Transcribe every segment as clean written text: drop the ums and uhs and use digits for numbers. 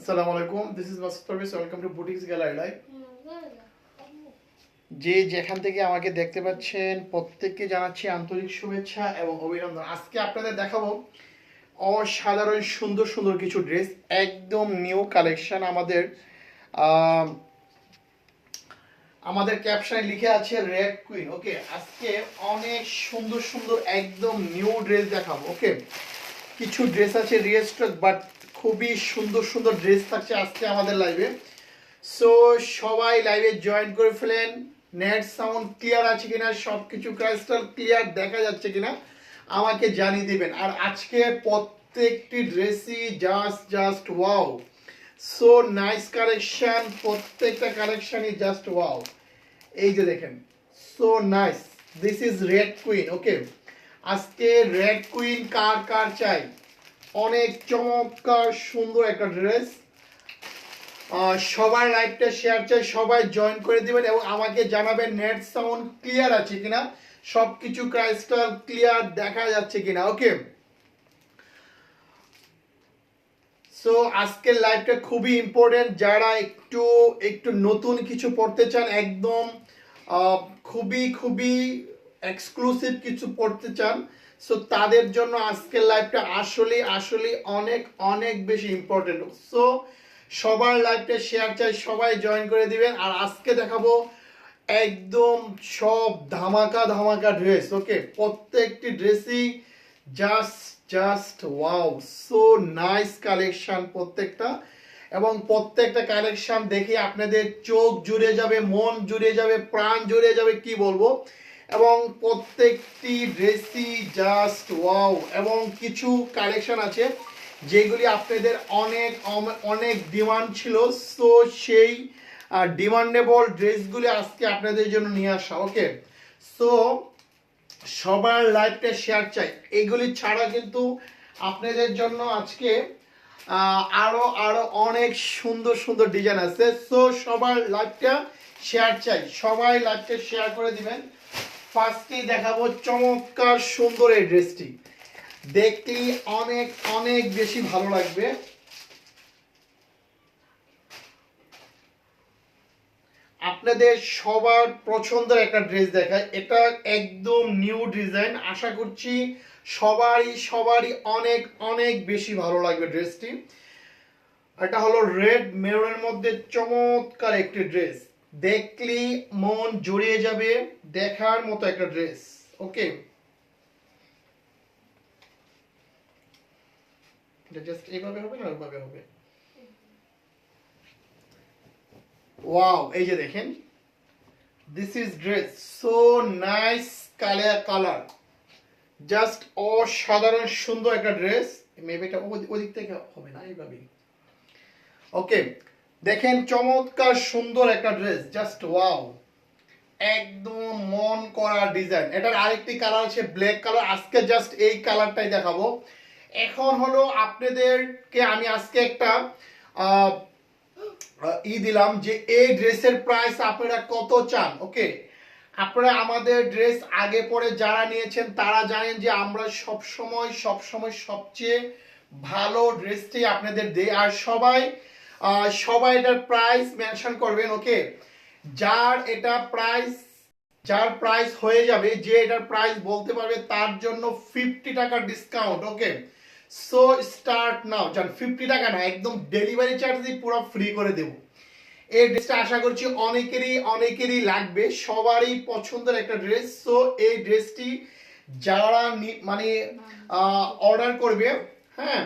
আসসালামু আলাইকুম, this is Masud Parvez. Welcome to boutiques gallery. যে যেখান থেকে আমাকে দেখতে পাচ্ছেন প্রত্যেককে জানাচ্ছি আন্তরিক শুভেচ্ছা এবং অভিনন্দন। আজকে আপনাদের দেখাবো অসাধারণ সুন্দর সুন্দর কিছু ড্রেস, একদম নিউ কালেকশন। আমাদের ক্যাপশনে লিখে আছে রেড কুইন। ওকে, আজকে অনেক সুন্দর সুন্দর একদম নিউ ড্রেস দেখাবো। ওকে, কিছু ড্রেস আছে রিস্টক, বাট খুবই সুন্দর সুন্দর ড্রেস থাকছে আজকে আমাদের লাইভে। সো সবাই লাইভে জয়েন করে ফেলেন। নেট সাউন্ড ক্লিয়ার আছে কিনা, সব কিছু ক্রাইস্টাল ক্লিয়ার দেখা যাচ্ছে কিনা আমাকে জানিয়ে দিবেন। আর আজকে প্রত্যেকটি ড্রেসই just wow, so nice collection. প্রত্যেকটা কালেকশনই জাস্ট ওয়াও। এই যে দেখেন, so nice. This is red queen. Okay, আজকে রেড কুইন কার কার চাই? অনেক চমৎকার সুন্দর একটা ড্রেস। সবার লাইভটা শেয়ার চাই, সবাই জয়েন করে দিবেন এবং আমাকে জানাবেন নেট সাউন্ড ক্লিয়ার আছে কিনা, সবকিছু ক্রাইস্টাল ক্লিয়ার দেখা যাচ্ছে কিনা। ওকে, সো আজকের লাইভটা খুবই ইম্পর্টেন্ট। যারা একটু একটু নতুন কিছু পড়তে চান, একদম খুবই এক্সক্লুসিভ কিছু পড়তে চান, সো তাদের জন্য আজকের লাইভটা আসলে অনেক অনেক বেশি ইম্পর্টেন্ট। সো সবার লাইভটা শেয়ার চাই, সবাই জয়েন করে দিবেন। আর আজকে দেখাবো একদম সব ধামাকা ড্রেস। ওকে, প্রত্যেকটি ড্রেসই just wow, so nice collection প্রত্যেকটা। এবং প্রত্যেকটা কালেকশন দেখে আপনাদের চোখ জুড়ে যাবে, মন জুড়ে যাবে, প্রাণ জুড়ে যাবে, কি বলবো। এবং প্রত্যেকটি ড্রেসই জাস্ট ওয়াও। এবং কিছু কালেকশন আছে যেগুলি আপনাদের অনেক অনেক ডিমান্ড ছিল, সো সেই ডিমান্ডেবল ড্রেসগুলি আজকে আপনাদের জন্য নিয়ে আসা। ওকে, সো সবার লাইভটা শেয়ার চাই। এগুলি ছাড়া কিন্তু আপনাদের জন্য আজকে আরো অনেক সুন্দর সুন্দর ডিজাইন আছে। সো সবার লাইভটা শেয়ার চাই, সবাই লাইভটা শেয়ার করে দিবেন। ফার্স্টেই দেখাবো চমৎকার সুন্দর এই ড্রেসটি, দেখতে অনেক অনেক বেশি ভালো লাগবে। আপনাদের সবার পছন্দের একটা ড্রেস দেখায়, এটা একদম নিউ ডিজাইন। আশা করছি সবারই অনেক অনেক বেশি ভালো লাগবে ড্রেসটি। এটা হলো রেড মেরুনের মধ্যে চমৎকার একটি ড্রেস, দেখলি মন জড়িয়ে যাবে, দেখার মতো একটা ড্রেস। ওকে, এটা জাস্ট এইভাবে হবে না ওইভাবে হবে। ওয়াও, এই যে দেখেন, this is dress, so nice colour, just অসাধারণ সুন্দর একটা ড্রেস। মেবি এটা ওদিক থেকে হবে না, এইভাবে। ওকে, দেখেন চমৎকার সুন্দর একটা ড্রেস, জাস্ট ওয়াও, একদম মন করা ডিজাইন। এটার আরেকটি কালার আছে ব্ল্যাক কালার, আজকে জাস্ট এই কালারটাই দেখাবো। এখন হলো আপনাদেরকে আমি আজকে একটা দিলাম যে এই ড্রেসের প্রাইস আপনারা কত চান। ওকে, আপনারা আমাদের ড্রেস আগে পরে যারা নিয়েছেন তারা জানেন যে আমরা সবসময় সবচেয়ে ভালো ড্রেসটি আপনাদের দেই। আর সবাই এটার প্রাইস মেনশন করবেন। ওকে, যার প্রাইস হয়ে যাবে, যে এটার প্রাইস বলতে পারবে, তার জন্য 50 টাকা ডিসকাউন্ট। ওকে, সো স্টার্ট নাও। জান 50 টাকা না, একদম ডেলিভারি চার্জ দিয়ে পুরো ফ্রি করে দেব। এই ড্রেসটা আশা করছি অনেকেরই লাগবে, সবারই পছন্দের একটা ড্রেস। সো এই ড্রেসটি যারা মানে অর্ডার করবে, হ্যাঁ,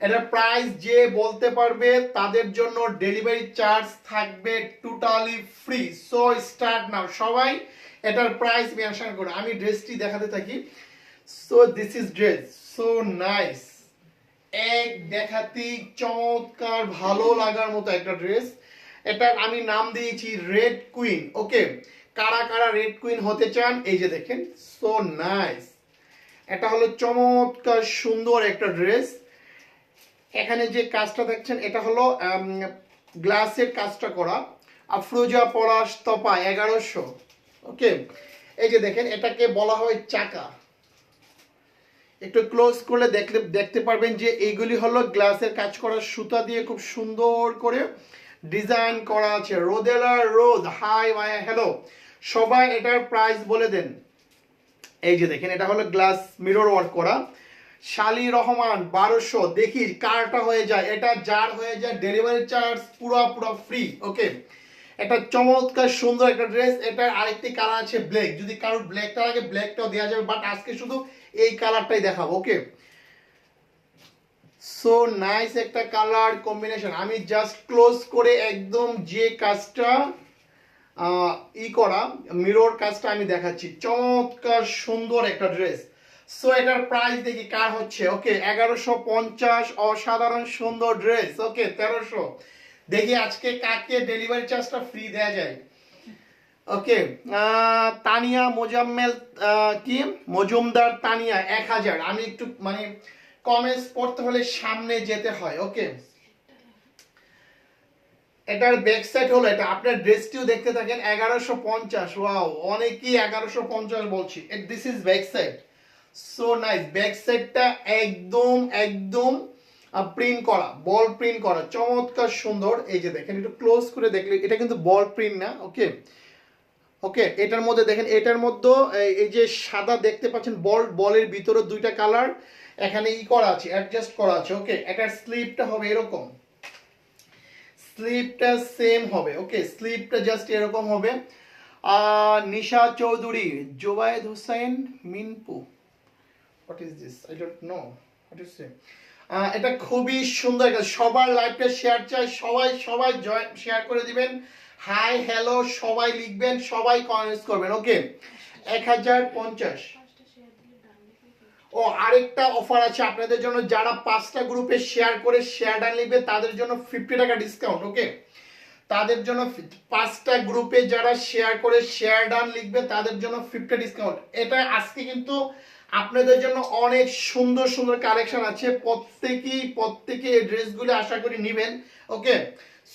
এটার প্রাইস যে বলতে পারবে তাদের জন্য ডেলিভারি চার্জ থাকবে totally free. So start now, সবাই এটার প্রাইস মেনশন করে। আমি ড্রেসটি দেখাতে থাকি। So this is dress, so nice, এক দেখাতেই চমৎকার ভালো লাগার মতো একটা ড্রেস। এটার আমি নাম দিয়েছি রেড কুইন। ওকে, কারা রেড কুইন হতে চান? এই যে দেখেন, সো নাইস। এটা হলো চমৎকার সুন্দর একটা ড্রেস। এখানে যে কাজটা দেখছেন এটা হলো গ্লাসের কাজটা করা, আফরোজা পলাশ তপা 1100। ওকে, এই যে দেখেন, এটাকে বলা হয় চাকা। একটু ক্লোজ করলে দেখতে পারবেন যে এইগুলি হলো গ্লাসের কাজ করা সুতা দিয়ে খুব সুন্দর করে ডিজাইন করা আছে। রোদেলা রোদ, হাই মাই হ্যালো, সবাই এটার প্রাইস বলে দেন। এই যে দেখেন এটা হলো গ্লাস মিরর ওয়ার্ক করা, শালি রহমান 1200। দেখি কারটা হয়ে যায়, এটা যার হয়ে যায় ডেলিভারি চার্জ পুরো ফ্রি। ওকে, একটা চমৎকার সুন্দর একটা ড্রেস। এটার আরেকটি কালার আছে ব্ল্যাক, যদি কারোর ব্ল্যাকটা লাগে ব্ল্যাকটাও দেওয়া যাবে, বাট আজকে শুধু এই কালারটাই দেখাবো। ওকে, সো নাইস একটা কালার কম্বিনেশন। আমি জাস্ট ক্লোজ করে একদম যে কাজটা করা মিরর কাজটা আমি দেখাচ্ছি। চমৎকার সুন্দর একটা ড্রেস। সো এটার প্রাইস দেখি কার হচ্ছে। ওকে, 1150, অসাধারণ সুন্দর ড্রেস। ওকে, 1300। দেখি আজকে কাকে ডেলিভারি চার্জটা ফ্রি দেয়া যায়। ওকে, তানিয়া মোজাম্মেল, কি মজুমদার তানিয়া 1000। আমি একটু মানে কমেন্টস পড়তে হলে সামনে যেতে হয়। ওকে, এটার ব্যাক সাইড হলো এটা, আপনার ড্রেসটিও দেখতে থাকেন। 1150, ওয়াও, অনেকেই 1150 বলছি। This is back side, so nice. Back সাইডটা একদম একদম প্রিন্ট করা, বল প্রিন্ট করা, চমৎকার সুন্দর। এই যে দেখেন একটু ক্লোজ করে দেখলে এটা কিন্তু বল প্রিন্ট না। ওকে, ওকে, এটার মধ্যে দেখেন, এটার মধ্যে এই যে সাদা দেখতে পাচ্ছেন বলের ভিতরে দুইটা কালার এখানে করা আছে, অ্যাডজাস্ট করা আছে। ওকে, এটার স্লিপটা হবে এরকম, স্লিপটা সেম হবে। ওকে, স্লিপটা জাস্ট এরকম হবে। Nisha Chowdhury, Zobayed Hossain Minpu, what is this, I don't know what is this. এটা খুবই সুন্দর একটা, সবার লাইভটা শেয়ার চাই, সবাই সবাই শেয়ার করে দিবেন। হাই হ্যালো সবাই লিখবেন, সবাই কমেন্টস করবেন। ওকে, 1050। ও আরেকটা অফার আছে আপনাদের জন্য, যারা 5টা গ্রুপে শেয়ার করে শেয়ার ডান লিখবে তাদের জন্য 50 টাকা ডিসকাউন্ট। ওকে, তাদের জন্য 5টা গ্রুপে যারা শেয়ার করে শেয়ার ডান লিখবে তাদের জন্য 50 ডিসকাউন্ট। এটা আজকে কিন্তু আপনাদের জন্য অনেক সুন্দর সুন্দর কালেকশন আছে, প্রত্যেকে এই ড্রেসগুলো আশা করি নেবেন। ওকে,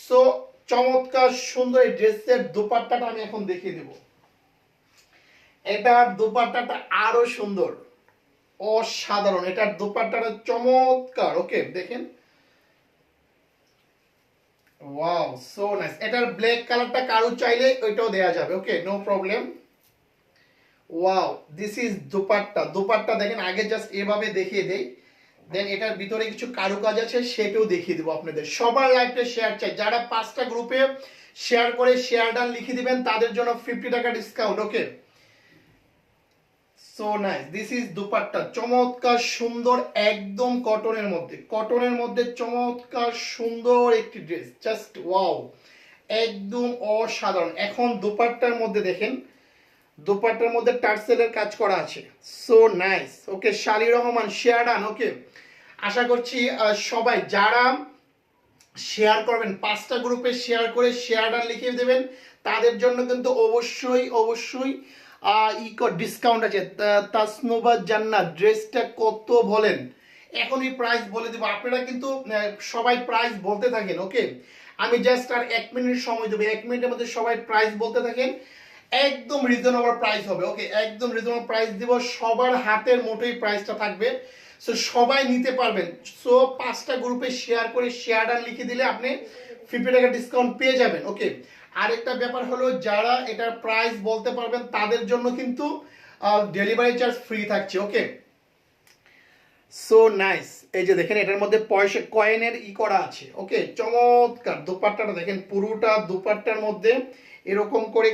সো চমৎকার সুন্দর এই ড্রেসের দোপাট্টাটা আমি এখন দেখিয়ে দেব। এটার দোপাট্টাটা আরো সুন্দর, অসাধারণ। এটার দোপাট্টাটা চমৎকার। ওকে, দেখেন, ওয়াও, সো নাইস। এটার ব্ল্যাক কালারটা কারো চাইলে ওইটাও দেয়া যাবে। Okay, no problem. Wow, this is dupatta. Dupatta দেখেন, আগে জাস্ট এভাবে দেখিয়ে দেই, দেন এটার ভিতরে কিছু কারুকাজ আছে সেটাও দেখিয়ে দেবো আপনাদের। সবার লাইভটা শেয়ার চাই, যারা 5টা গ্রুপে শেয়ার করে শেয়ার ডান লিখে দিবেন তাদের জন্য 50 টাকা discount. Okay, so nice, this is dupatta, চমৎকার সুন্দর, একদম কটনের মধ্যে চমৎকার সুন্দর একটি ড্রেস, জাস্ট ওয়াও, একদম অসাধারণ। এখন দুপাট্টার মধ্যে দেখেন, দুপাট্টার মধ্যে টার্সেলের কাজ করা আছে, সো নাইস। ওকে, শালি রহমান শেয়ার ডান। ওকে, আশা করছি সবাই যারা শেয়ার করবেন, 5টা গ্রুপে শেয়ার করে শেয়ার ডান লিখে দেবেন তাদের জন্য কিন্তু অবশ্যই ডিসকাউন্ট আছে। তাসনুবা জান্নাত, ড্রেসটা কত বলেন, এখনই প্রাইস বলে দেবো। আপনারা কিন্তু সবাই প্রাইস বলতে থাকেন। ওকে, আমি জাস্ট আর 1 মিনিট সময় দেবো, 1 মিনিটের মধ্যে সবাই প্রাইস বলতে থাকেন, একদম রিজনেবল প্রাইস হবে। ওকে, একদম রিজনেবল প্রাইস দিব, সবার হাতের মুঠোই প্রাইসটা থাকবে, সো সবাই নিতে পারবেন। সো 5টা গ্রুপে শেয়ার করে শেয়ার ডান লিখে দিলে আপনি 50 টাকা ডিসকাউন্ট পেয়ে যাবেন। ওকে, আরেকটা ব্যাপার হলো, যারা এটার প্রাইস বলতে পারবেন তাদের জন্য কিন্তু ডেলিভারি চার্জ ফ্রি থাকছে। Okay, so nice. এই যে দেখেন, এটার মধ্যে পয়সা কয়েনের করা আছে। ওকে, চমৎকার। দোপাট্টাটা দেখেন, পুরোটা দোপাট্টার মধ্যে এরকম করে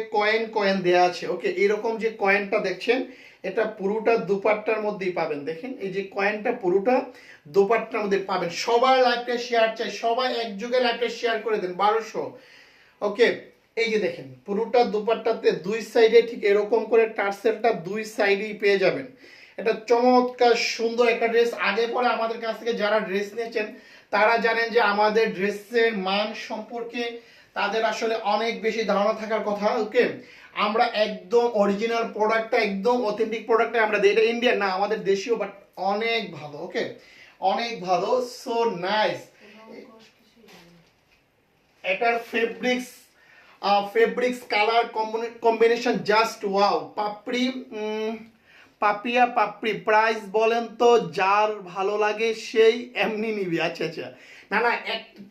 কয়েন দেয়া আছে। ওকে, এরকম যে কয়েনটা দেখছেন এটা পুরোটা দোপাট্টার মধ্যেই পাবেন। দেখেন এই যে কয়েনটা পুরোটা দোপাট্টার মধ্যে পাবেন। সবার লাইভটা শেয়ার চাই, সবাই একযোগে লাইভটা শেয়ার করে দেন, 1200। ওকে, এই যে দেখেন পুরোটা দোপাট্টাতে দুই সাইডে ঠিক এরকম করে টার্সেলটা দুই সাইডেই পেয়ে যাবেন। এটা চমৎকার সুন্দর একটা ড্রেস। আগে পরে আমাদের কাছ থেকে যারা ড্রেস নিয়েছেন তারা জানেন যে আমাদের ড্রেসের মান সম্পর্কে তাদের আসলে অনেক বেশি ধারণা থাকার কথা। ওকে, আমরা একদম অরিজিনাল প্রোডাক্টটা, একদম অথেন্টিক প্রোডাক্টটা আমরা দিই। এটা ইন্ডিয়ান না, আমাদের দেশীয়, বাট অনেক ভালো। ওকে, অনেক ভালো, সো নাইস। এটার fabrics colour combination just wow. Papia Papri price বলেন তো, যার ভালো লাগে সেই এমনি নিবি। আচ্ছা আচ্ছা, না না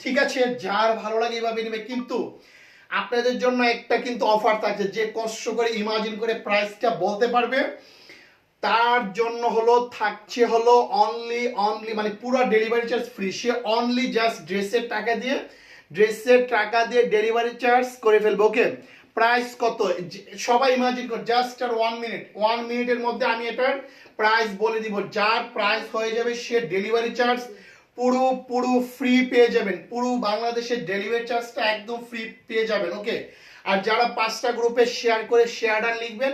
ঠিক আছে, যার ভালো লাগে এইভাবে নিবে, কিন্তু আপনাদের জন্য একটা কিন্তু অফার থাকছে, যে কষ্ট করে ইমাজিন করে প্রাইসটা বলতে পারবে তার জন্য হলো থাকছে হলো অনলি অনলি মানে পুরো ডেলিভারি চার্জ ফ্রি। সে অনলি জাস্ট ড্রেসের টাকা দিয়ে ডেলিভারি চার্জ করে ফেলবে। ওকে, প্রাইস কত সবাই ইমাজিন কর, জাস্ট আর 1 মিনিটের মধ্যে আমি এটার প্রাইস বলে দিব। যার প্রাইস হয়ে যাবে সে ডেলিভারি চার্জ পুরো ফ্রি পেয়ে যাবেন, পুরো বাংলাদেশের ডেলিভারি চার্জটা একদম ফ্রি পেয়ে যাবেন। ওকে, আর যারা 5টা গ্রুপে শেয়ার করে শেয়ারটা লিখবেন,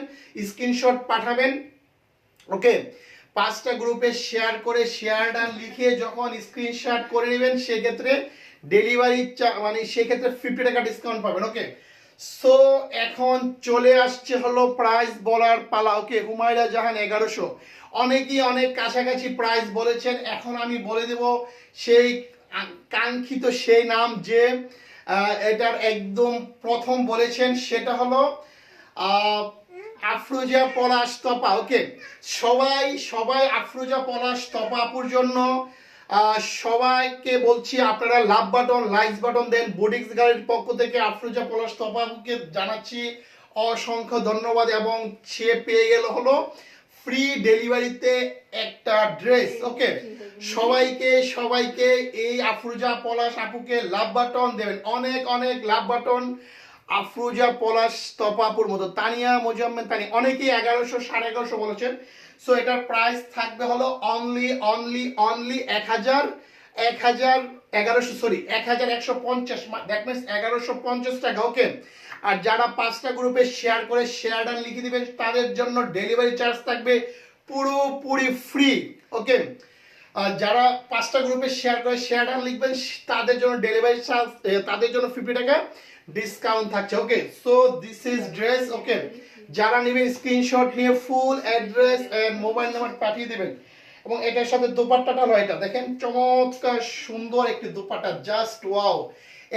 স্ক্রিনশট পাঠাবেন। ওকে, 5টা গ্রুপে শেয়ার করে শেয়ারটা লিখে যখন স্ক্রিনশট করে নেবেন, সেক্ষেত্রে ডেলিভারি মানে সেক্ষেত্রে 50 টাকা ডিসকাউন্ট পাবেন। ওকে, সো এখন চলে আসছে হলো প্রাইস বলার পালা। ওকে, হুমায়রা জাহান 1100, অনেকেই অনেক কাছাকাছি প্রাইস বলেছেন, এখন আমি বলে দেব সেই কাঙ্ক্ষিত সেই নাম যে এটার একদম প্রথম বলেছেন, সেটা হলো আফরোজা পলাশ তপা। ওকে, সবাই আফরোজা পলাশ তপা আপুর জন্য সবাইকে বলছি আপনারা লাভ বাটন লাইক বাটন দেন। বুটিক্স গাড়ির পক্ষ থেকে আফরোজা পলাশ তপা আপুকে জানাচ্ছি অসংখ্য ধন্যবাদ, এবং সে পেয়ে গেল হলো ফ্রি ডেলিভারিতে একটা ড্রেস। ওকে, সবাইকে এই আফরোজা পলাশ আপুকে লাভ বাটন দেবেন, অনেক অনেক লাভ বাটন আফরোজা পলাশ তপাপুর মতো। তানিয়া মোজাম্মেদ তানিয়া অনেকেই 1100 1150 বলেছেন। সো এটার প্রাইস থাকবে হলো অনলি 1150, দ্যাট মিন্স 1150 টাকা। ওকে, আর যারা 5টা গ্রুপে শেয়ার করে শেয়ারটা লিখে দিবেন তাদের জন্য ডেলিভারি চার্জ থাকবে পুরোপুরি ফ্রি। ওকে, যারা 5টা গ্রুপে শেয়ার করে শেয়ারটা লিখবেন তাদের জন্য ডেলিভারি চার্জ, তাদের জন্য 50 টাকা ডিসকাউন্ট থাকছে। Okay, so this is dress. Okay, যারা নেবেন স্ক্রিনশট নিয়ে full address and mobile number পাঠিয়ে দিবেন, এবং এটার সাথে দোপাট্টাটা হলো এটা দেখেন, চমৎকার সুন্দর একটি দোপাট্টা, জাস্ট ওয়াও।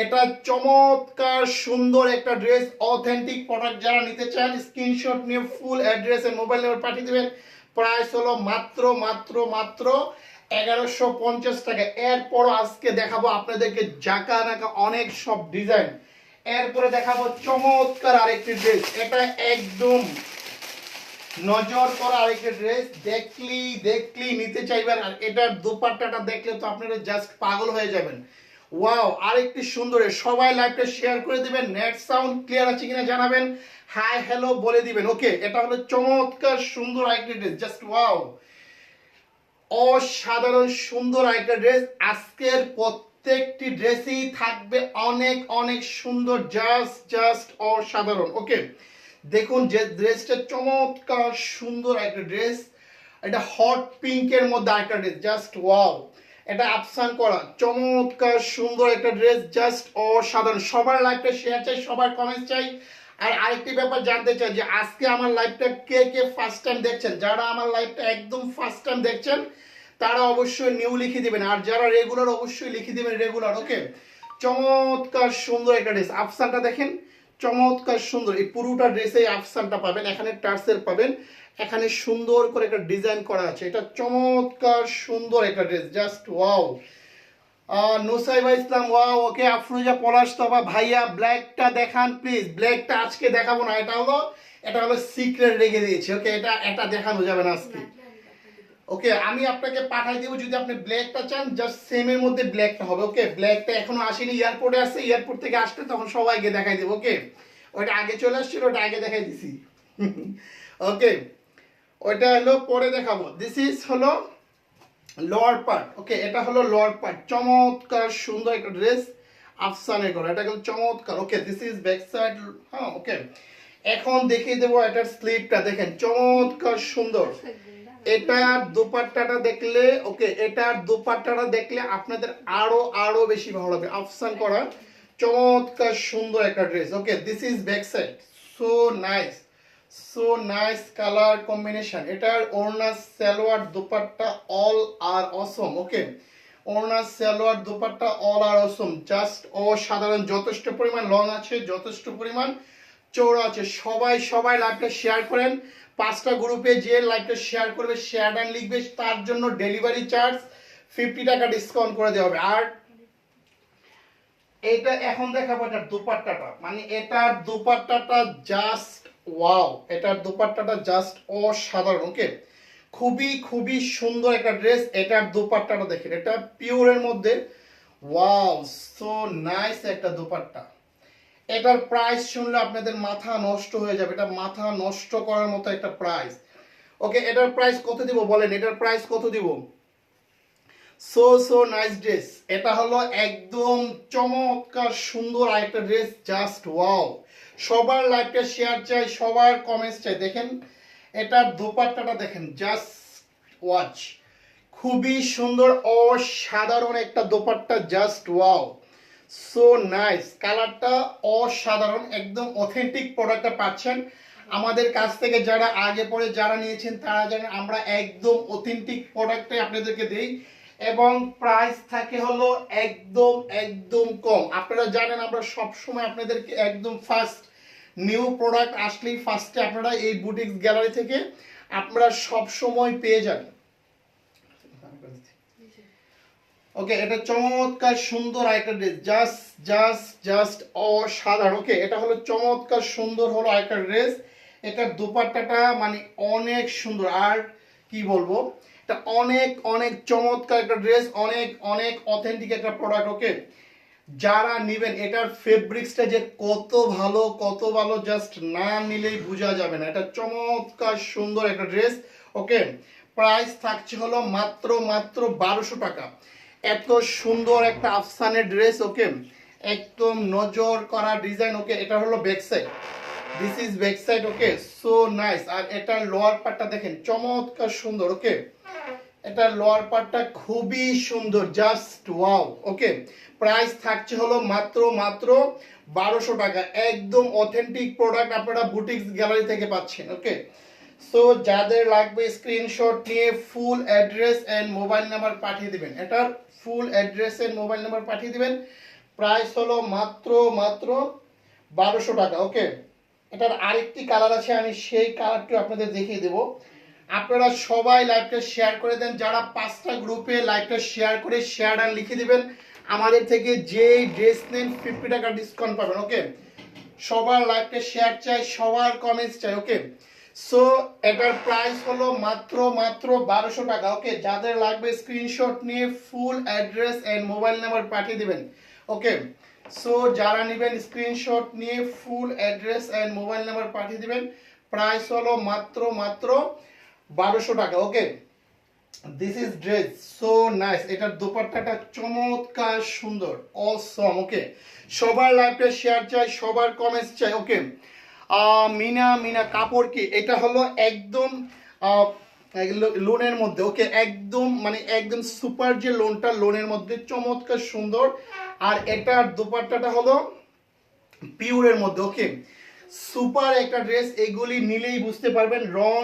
এটা চমৎকার সুন্দর একটা ড্রেস, অথেন্টিক প্রোডাক্ট। যারা নিতে চান স্ক্রিনশট নিয়ে full address and mobile number পাঠিয়ে দিবেন। প্রাইস হলো মাত্র 1150 টাকা। এরপরও আজকে দেখাবো আপনাদেরকে জাকা নাকা অনেক সব ডিজাইন, এরপরে দেখাবো চমৎকার আরেকটি ড্রেস, এটা একদম নজর করা আরেকটি ড্রেস, দেখলি নিতে চাইবেন। আর এটার দোপাট্টাটা দেখলে তো আপনারা জাস্ট পাগল হয়ে যাবেন। ওয়াও, আরেকটি সুন্দর। সবাই লাইভটা শেয়ার করে দিবেন, নেট সাউন্ড ক্লিয়ার আছে কিনা জানাবেন, হাই হ্যালো বলে দিবেন। ওকে, এটা হলো চমৎকার সুন্দর আরেকটি ড্রেস, জাস্ট ওয়াও, অসাধারণ সুন্দর আরেকটা ড্রেস। আজকের প্রত্যেকটি ড্রেসই থাকবে অনেক অনেক সুন্দর, জাস্ট অসাধারণ। ওকে, দেখুন যে ড্রেসটা চমৎকার সুন্দর একটা ড্রেস, এটা হট পিঙ্কের মধ্যে একটা ড্রেস, জাস্ট ওয়াও। এটা আফসান করা চমৎকার সুন্দর একটা ড্রেস, জাস্ট অসাধারণ। সবার লাইভটা শেয়ার চাই, সবার কমেন্ট চাই। আর আরেকটি ব্যাপার জানতে চাই যে আজকে আমার লাইভটা কে ফার্স্ট টাইম দেখছেন, যারা আমার লাইভটা একদম ফার্স্ট টাইম দেখছেন তারা অবশ্যই নিউ লিখে দিবেন, আর যারা রেগুলার অবশ্যই লিখে দিবেন রেগুলার। ওকে, চমৎকার সুন্দর একটা ড্রেস, আফসানটা দেখেন চমৎকার সুন্দর। এই পুরোটা ড্রেসে আফসানটা পাবেন, এখানে টার্সেল পাবেন, এখানে সুন্দর করে একটা ডিজাইন করা আছে। এটা চমৎকার সুন্দর একটা ড্রেস, জাস্ট ওয়াও। নুসাইবা ইসলাম ওয়াও। ওকে, আফরোজা পলাশ তপা ভাইয়া ব্ল্যাকটা দেখান প্লিজ। ব্ল্যাকটা আজকে দেখাবো না, এটা হলো সিক্রেট রেখে দিয়েছি। ওকে, এটা দেখানো যাবে না আজকে। ওকে, আমি আপনাকে পাঠাই দেবো, যদি আপনি ব্ল্যাকটা চান জাস্ট সেমের মধ্যে ব্ল্যাকটা হবে। ওকে, ব্ল্যাকটা এখনো আসেনি, এয়ারপোর্টে আসছে, এয়ারপোর্ট থেকে আসলে তখন সবাইকে দেখাই দেবো। ওকে, ওইটা আগে চলে আসছিল, ওটা আগে দেখাই দিছি। ওকে, ওইটা হলো পরে দেখাবো। দিস ইজ হলো লোয়ার পার্ট। ওকে, এটা হলো লোয়ার পার্ট, চমৎকার সুন্দর একটা ড্রেস, আফসানে করা, এটা কিন্তু চমৎকার। ওকে, দিস ইজ ব্যাক সাইড। হ্যাঁ, ওকে, এখন দেখিয়ে দেবো এটার স্লিপটা, দেখেন চমৎকার সুন্দর। এটার দোপাট্টাটা দেখলে, ওকে, এটার দোপাট্টাটা দেখলে আপনাদের আরো বেশি ভালো লাগবে। আফসান করা চমৎকার সুন্দর একটা dress. Okay, this is back side, so nice colour combination. এটার ওড়না সালোয়ার দোপাট্টা অল আর অসম। ওকে, ওড়না সালোয়ার দোপাট্টা অল আর অসম, জাস্ট অসাধারণ। যথেষ্ট পরিমাণ লং আছে, যথেষ্ট পরিমাণ চওড়া আছে। সবাই সবাই লাইভটা শেয়ার করেন, 5টা গ্রুপে যে লাইভটা শেয়ার করবে, শেয়ার ডান লিখবে, তার জন্য ডেলিভারি চার্জ 50 টাকা ডিসকাউন্ট করে দেওয়া হবে। আর এটা এখন দেখাবো এটার দুপাট্টাটা, মানে এটার দুপাট্টাটা জাস্ট ওয়াও, এটার দুপাট্টাটা জাস্ট অসাধারণ। ওকে, খুবই খুবই সুন্দর একটা ড্রেস। এটার দুপাট্টাটা দেখেন, এটা পিওরের মধ্যে, ওয়াও সো নাইস একটা দুপাট্টা। এটার প্রাইস শুনলে আপনাদের মাথা নষ্ট হয়ে যাবে, এটা মাথা নষ্ট করার মতো একটা প্রাইস। ওকে, এটার প্রাইস কত দিব বলেন, এটার প্রাইস কত দিব? So so nice dress. এটা হলো একদম চমৎকার সুন্দর আরেকটা ড্রেস, জাস্ট ওয়াও। সবার লাইভটা শেয়ার চাই, সবার কমেন্টস চাই। দেখেন এটার দোপাট্টাটা দেখেন, জাস্ট ওয়াচ, খুবই সুন্দর অসাধারণ একটা dupatta, just wow so nice. কালারটা অসাধারণ, একদম অথেন্টিক প্রোডাক্টটা পাচ্ছেন আমাদের কাছ থেকে। যারা আগে পরে যারা নিয়েছেন তারা জানেন আমরা একদম অথেন্টিক প্রোডাক্টটাই আপনাদেরকে দিই, এবং প্রাইস থাকে হলো একদম একদম কম। আপনারা জানেন আমরা সব সময় আপনাদেরকে একদম ফার্স্ট নিউ প্রোডাক্ট আসলেই ফার্স্টে আপনারা এই বুটিক্স গ্যালারি থেকে আপনারা সব সময় পেয়ে যান। ওকে, এটা চমৎকার সুন্দর আরেকটা ড্রেস, জাস্ট জাস্ট জাস্ট অসাধারণ। ওকে, এটা হলো চমৎকার সুন্দর হলো আরেকটা ড্রেস। এটার দুপাট্টাটা মানে অনেক সুন্দর, আর কি বলবো, এটা অনেক অনেক চমৎকার একটা ড্রেস, অনেক অনেক অথেন্টিক একটা প্রোডাক্ট। ওকে, যারা নেবেন এটার ফেব্রিক্সটা যে কত ভালো জাস্ট না নিলেই বোঝা যাবে না। এটা চমৎকার সুন্দর একটা ড্রেস। ওকে, প্রাইস থাকছে হলো মাত্র মাত্র 1200 টাকা। এত সুন্দর একটা আফসানের ড্রেস। ওকে, একদম নজর করা ডিজাইন। ওকে, এটা হলো back side, this is back side. Okay, so nice. আর এটার লোয়ার পার্টটা দেখেন, চমৎকার সুন্দর। ওকে, এটা লোয়ার পার্টটা খুবই সুন্দর, জাস্ট ওয়াও। ওকে, প্রাইস থাকছে হলো মাত্র মাত্র 1200 টাকা। একদম অথেন্টিক প্রোডাক্ট আপনারা বুটিক্স গ্যালারি থেকে পাচ্ছেন। ওকে, সো যাদের লাগবে স্ক্রিনশট নিয়ে full address and mobile number পাঠিয়ে দিবেন। এটার full address and mobile number পাঠিয়ে দিবেন। প্রাইস হলো মাত্র মাত্র 1200 টাকা। ওকে, এটার আরেকটি কালার আছে, আমি সেই কালারটি আপনাদের দেখিয়ে দেবো। আপনারা সবাই লাইভটা শেয়ার করে দেন, যারা 5টা গ্রুপে লাইভটা শেয়ার করে শেয়ার আর লিখে দিবেন, আমাদের থেকে যেই ড্রেস নেন 50 টাকা ডিসকাউন্ট পাবেন। ওকে, সবার লাইভটা শেয়ার চাই, সবার কমেন্টস চাই। ওকে, সো এটার প্রাইস হলো মাত্র মাত্র 1200 টাকা। ওকে, যাদের লাগবে স্ক্রিনশট নিয়ে full address and mobile number পাঠিয়ে দিবেন। ওকে, সো যারা নেবেন স্ক্রিনশট নিয়ে full address and mobile number পাঠিয়ে দিবেন। প্রাইস হলো মাত্র মাত্র 1200 টাকা। Okay, this is dress so nice. এটার দোপাট্টাটা চমৎকার সুন্দর, অসম। ওকে, সবার লাইভটা শেয়ার চাই, সবার কমেন্টস চাই। ওকে, মিনা মিনা কাপড় কি, এটা হলো একদম লোনের মধ্যে। ওকে, একদম মানে একদম সুপার যে লোনটা, লোনের মধ্যে চমৎকার সুন্দর। আর এটার দোপাট্টাটা হলো পিওরের মধ্যে। ওকে, সুপার একটা ড্রেস, এগুলি নিলেই বুঝতে পারবেন রং,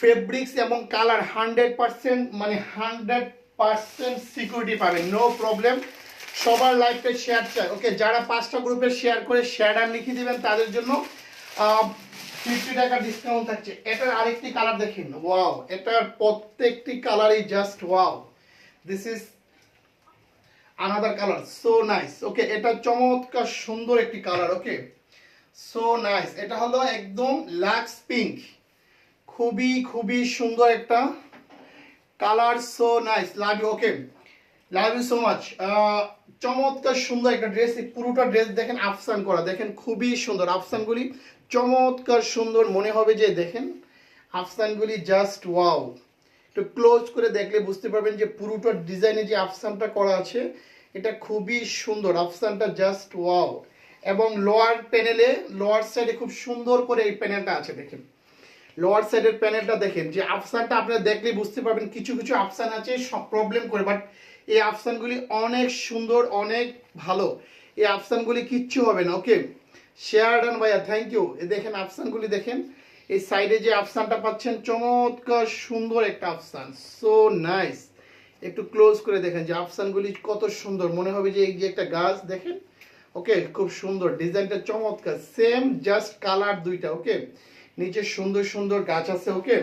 ফেব্রিক্স এবং কালার 100% মানে 100% সিকিউরিটি পাবেন, নো প্রবলেম। সবার লাইফে শেয়ার চাই। ওকে, যারা 5টা গ্রুপে শেয়ার করে শেয়ার আর লিখে দিবেন তাদের জন্য 50 টাকা ডিসকাউন্ট থাকছে। এটার আরেকটি কালার দেখেন, ওয়াও, এটার প্রত্যেকটি কালারই just wow, this is another colour, so nice. Okay, এটা চমৎকার সুন্দর একটি কালার। ওকে, সো নাইস। এটা হলো একদম লাক্স পিঙ্ক, খুবই খুবই সুন্দর একটা colour, so nice, love you. Okay, love you so much. চমৎকার সুন্দর একটা ড্রেস, পুরোটা ড্রেস দেখেন আফসান করা, দেখেন খুবই সুন্দর। আফসানগুলি চমৎকার সুন্দর, মনে হবে যে দেখেন আফসানগুলি জাস্ট ওয়াও। একটু ক্লোজ করে দেখলে বুঝতে পারবেন যে পুরোটা ডিজাইনে যে আফসানটা করা আছে এটা খুবই সুন্দর, আফসানটা জাস্ট ওয়াও। এবং লোয়ার প্যানেলে, লোয়ার সাইডে খুব সুন্দর করে এই প্যানেলটা আছে, দেখেন লোয়ার সাইডের প্যানেলটা দেখেন, যে আফসানটা আপনারা দেখলেই বুঝতে পারবেন কিছু কিছু আফসান আছে সব প্রবলেম করে, বাট এই আফসানগুলি অনেক সুন্দর, অনেক ভালো, এই আফসানগুলি কিচ্ছু হবে না। ওকে, শেয়ার ডান ভাইয়া, থ্যাংক ইউ। দেখেন আফসানগুলি দেখেন, এই সাইডে যে আফসানটা পাচ্ছেন চমৎকার সুন্দর একটা আফসান, সো নাইস। একটু ক্লোজ করে দেখেন যে আফসানগুলি কত সুন্দর, মনে হবে যে এই যে একটা গাছ দেখেন। ওকে, খুব সুন্দর ডিজাইনটা চমৎকার, সেম জাস্ট কালার দুইটা। ওকে, নিচে সুন্দর সুন্দর গাছ আছে। ওকে,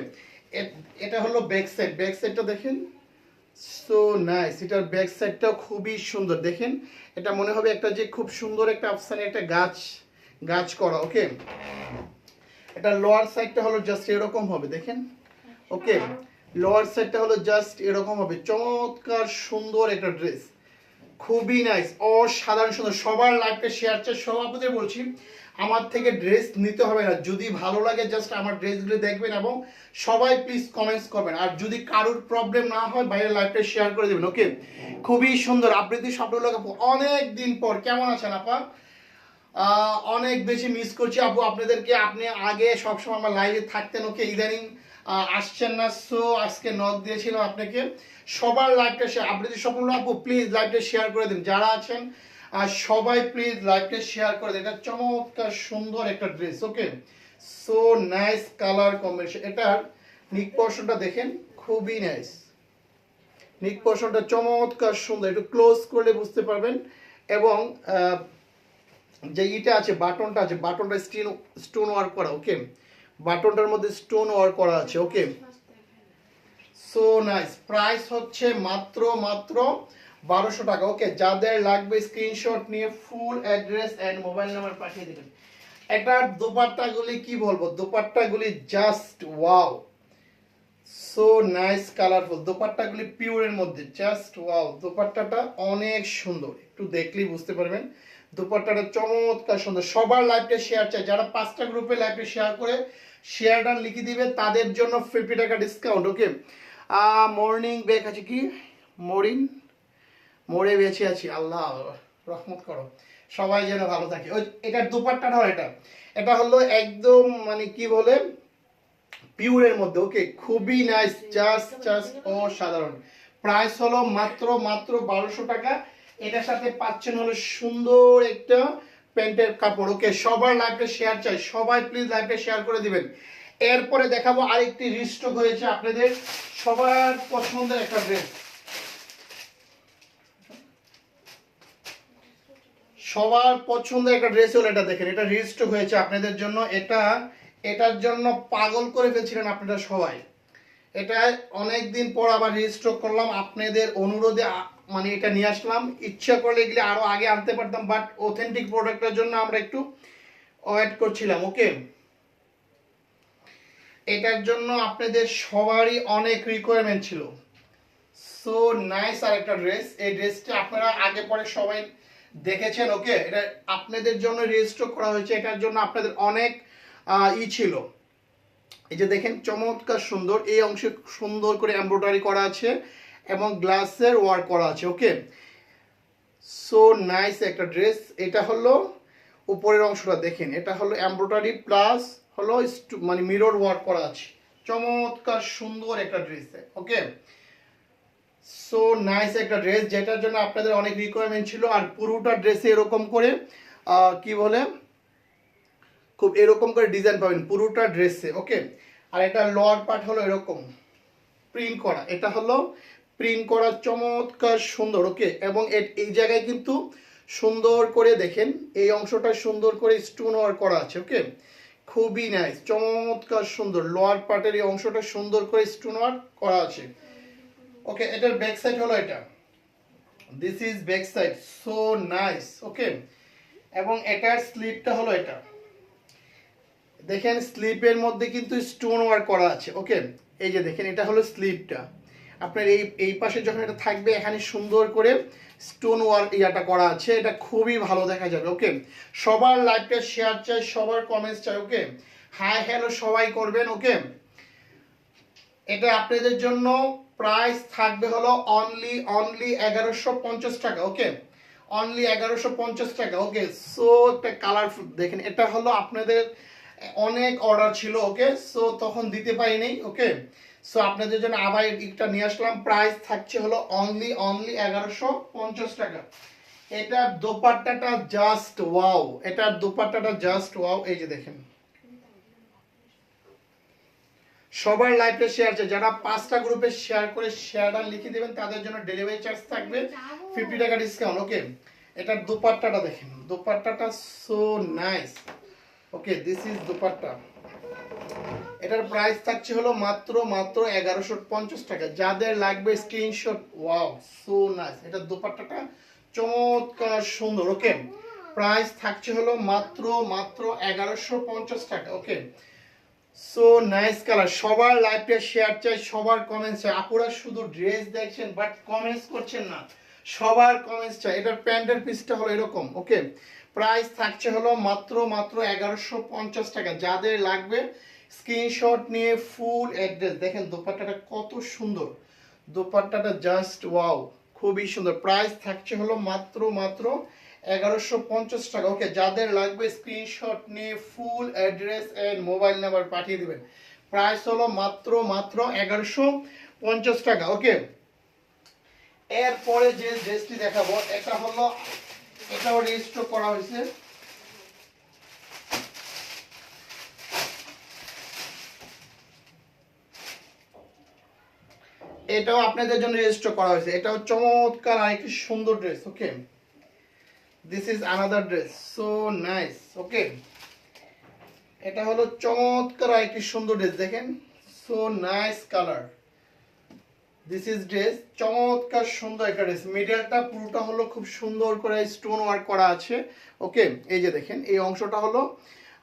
এটা হলো ব্যাক সাইড, ব্যাক সাইডটা দেখেন, সো নাইস। এটার ব্যাক সাইডটাও খুবই সুন্দর, দেখেন এটা মনে হবে একটা যে খুব সুন্দর একটা আফসানি একটা গাছ গাছ করা। ওকে, এটা লোয়ার সাইডটা হলো জাস্ট এরকম হবে, দেখেন। ওকে, লোয়ার সাইডটা হলো জাস্ট এরকম হবে, চমৎকার সুন্দর একটা ড্রেস, খুবই নাইস, অসাধারণ সুন্দর। সবার লাইফে শেয়ার চাই, সভাপতি বলছি আমার থেকে ড্রেস নিতে হবে না, যদি ভালো লাগে জাস্ট আমার ড্রেসগুলো দেখবেন এবং সবাই প্লিজ কমেন্টস করবেন। আর যদি কারোর প্রবলেম না হয় বাইরের লাইফটা শেয়ার করে দেবেন। ওকে, খুবই সুন্দর আবৃত্তি শব্দগুলো অনেক দিন পর। কেমন আছেন আপা? অনেক বেশি মিস করছি আপু আপনাদেরকে, আপনি আগে সবসময় আমার লাইভে থাকতেন। ওকে, ইদানিং আসছেন না, সো আজকে নক দিয়েছিলাম আপনাকে। সবার লাইভটা শেয়ার, আবৃত্তি স্বপ্ন আপু প্লিজ লাইভটা শেয়ার করে দিন, যারা আছেন আর সবাই প্লিজ লাইভটা শেয়ার করে দিন। এটা চমৎকার সুন্দর একটা dress. Okay, so nice colour combination. এটার নিক পোর্শনটা দেখেন, খুবই নাইস, নিক পোর্শনটা চমৎকার সুন্দর, একটু ক্লোজ করলে বুঝতে পারবেন। এবং যে ইটা আছে, বাটনটা আছে, বাটনটা স্টোন ওয়ার্ক করা। ওকে, বাটনটার মধ্যে স্টোন ওয়ার্ক করা আছে। ওকে, সো নাইস। প্রাইস হচ্ছে মাত্র মাত্র 1200 টাকা। ওকে, যাদের লাগবে স্ক্রিনশট নিয়ে full address and mobile number পাঠিয়ে দিবেন। এটা দোপাট্টাগুলি কি বলবো, দোপাট্টাগুলি just wow, so nice colourful. দোপাট্টাগুলি পিওরের মধ্যে জাস্ট ওয়াও, দোপাট্টাটা অনেক সুন্দর, একটু দেখলেই বুঝতে পারবেন দোপাট্টাটা চমৎকার সুন্দর। সবার লাইভটা শেয়ার চাই, যারা 5টা গ্রুপে লাইভটা শেয়ার করে শেয়ারটা লিখে দিবে তাদের জন্য 50 টাকা ডিসকাউন্ট। ওকে, মর্নিং ব্যাক আছে কি, মরিন মোড়ে বেঁচে আছি, আল্লাহ রহমত করো, সবাই যেন ভালো থাকে। ওই এটার দোপাট্টাটা হয়, এটা হলো একদম মানে কি বলে পিওরের মধ্যে। ওকে, খুবই নাইস, জাস্ট জাস্ট অসাধারণ। প্রাইস হলো মাত্র মাত্র 1200 টাকা। এটার সাথে পাচ্ছেন হলো সুন্দর একটা প্যান্টের কাপড়। ওকে, সবার লাইভটা শেয়ার চাই, সবাই প্লিজ লাইভটা শেয়ার করে দিবেন। এরপরে দেখাবো আরেকটি রিস্টক হয়েছে আপনাদের সবার পছন্দের একটা ড্রেস, সবার পছন্দের একটা ড্রেস হলো এটা। দেখেন এটা রিস্টক হয়েছে আপনাদের জন্য, এটার জন্য পাগল করে ফেলছিলেন আপনারা সবাই। এটা অনেক দিন পর আবার রিস্টক করলাম আপনাদের অনুরোধে, মানে এটা নিয়ে আসলাম। ইচ্ছা করলে এগুলি আরো আগে আনতে পারতাম, বাট অথেন্টিক প্রোডাক্টের জন্য আমরা একটু ওয়েট করছিলাম। ওকে, এটার জন্য আপনাদের সবারই অনেক রিকোয়ারমেন্ট ছিল, সো নাইস। আর একটা ড্রেস, এই ড্রেসটা আপনারা আগে পরে সবাই দেখেছেন। ওকে, এটা আপনাদের জন্য রেজিস্টার করা হয়েছে, এটার জন্য আপনাদের অনেক ছিল। এই যে দেখেন চমৎকার সুন্দর, এই অংশে সুন্দর করে এমব্রয়ডারি করা আছে এবং গ্লাসের ওয়ার্ক করা আছে। ওকে, সো নাইস একটা ড্রেস। এটা হলো উপরের অংশটা দেখেন, এটা হলো এমব্রয়ডারি প্লাস হলো মানে মিরর ওয়ার্ক করা আছে, চমৎকার সুন্দর একটা ড্রেস। ওকে, সো নাইস একটা ড্রেস, যেটার জন্য আপনাদের অনেক রিকোয়ারমেন্ট ছিল। আর পুরোটা ড্রেসে এরকম করে কি বলে খুব এরকম করে ডিজাইন পাবেন পুরোটা ড্রেসে। ওকে, আর এটা লোয়ার পার্ট হলো এরকম প্রিন্ট করা, এটা হলো প্রিন্ট করা চমৎকার সুন্দর। ওকে, এবং এই জায়গায় কিন্তু সুন্দর করে দেখেন এই অংশটা সুন্দর করে স্টোন ওয়ার্ক করা আছে। ওকে, খুবই নাইস, চমৎকার সুন্দর। লোয়ার পার্টের এই অংশটা সুন্দর করে স্টোন ওয়ার্ক করা আছে। ওকে, এটার ব্যাক সাইড হলো এটা, this is back side, so nice. Okay, এবং এটার স্লিপটা হলো এটা, দেখেন স্লিপের মধ্যে কিন্তু স্টোন ওয়ার্ক করা আছে। ওকে, এই যে দেখেন এটা হলো স্লিপটা, আপনার এই পাশে যখন এটা থাকবে এখানে সুন্দর করে স্টোন ওয়ার্ক ইয়াটা করা আছে, এটা খুবই ভালো দেখা যাবে। ওকে, সবার লাইভটা শেয়ার চাই, সবার কমেন্টস চাই। ওকে, হাই হ্যালো সবাই করবেন। ওকে, এটা আপনাদের জন্য প্রাইস থাকবে হলো অনলি 1150 টাকা। ওকে, অনলি 1150 টাকা। ওকে, সো একটা কালারফুল দেখেন, এটা হলো আপনাদের অনেক অর্ডার ছিল। ওকে, সো তখন দিতে পারিনি। ওকে, সো আপনাদের জন্য আবার একটা নিয়ে আসলাম, প্রাইস থাকছে হলো অনলি 1150 টাকা। এটার দোপাট্টাটা জাস্ট ওয়াও, এটার দোপাট্টাটা জাস্ট ওয়াও। এই যে দেখেন সবার লাইভে শেয়ার আছে, যারা 5টা গ্রুপে শেয়ার করে শেয়ারটা লিখে দেবেন তাদের জন্য ডেলিভারি চার্জ থাকবে 50 টাকা ডিসকাউন্ট। ওকে, এটার দুপাট্টাটা দেখেন, দুপাট্টাটা so nice. Okay, this is dupatta. এটার প্রাইস থাকছে হলো মাত্র মাত্র 1150 টাকা। যাদের লাগবে স্ক্রিনশট। Wow, so nice. এটার দুপাট্টাটা চমৎকার সুন্দর। ওকে, প্রাইস থাকছে হলো মাত্র মাত্র 1150 টাকা। Okay, so nice colour. সবার লাইভটা শেয়ার চাই, সবার কমেন্টস চাই। আপুরা শুধু ড্রেস দেখছেন বাট কমেন্টস করছেন না, সবার কমেন্টস চাই। এটার প্যান্টের পিসটা হলো এরকম। ওকে, প্রাইস থাকছে হলো মাত্র মাত্র 1150 টাকা। যাদের লাগবে স্ক্রিনশট নিয়ে ফুল অ্যাড্রেস। দেখেন দোপাট্টাটা কত সুন্দর, দোপাট্টাটা জাস্ট ওয়াও, খুবই সুন্দর। প্রাইস থাকছে হলো মাত্র মাত্র 1150 টাকা। ওকে, যাদের লাগবে স্ক্রিনশট নিয়ে full address and mobile number পাঠিয়ে দিবেন। প্রাইস হলো মাত্র মাত্র 1150 টাকা। ওকে, এরপরে যে ড্রেসটি দেখাবো এটা হলো, এটাও রেজিস্টার করা হয়েছে। এটাও আপনাদের জন্য রেজিস্টার করা হয়েছে। এটাও চমৎকার আরেকটি সুন্দর dress. Okay, this is another dress, so nice. Okay, এটা হলো চমৎকার আরেকটি সুন্দর ড্রেস। দেখেন, so nice colour. This is dress, চমৎকার সুন্দর একটা ড্রেস। মিডলটা পুরোটা হলো খুব সুন্দর করে স্টোন ওয়ার্ক করা আছে। ওকে, এই যে দেখেন এই অংশটা হলো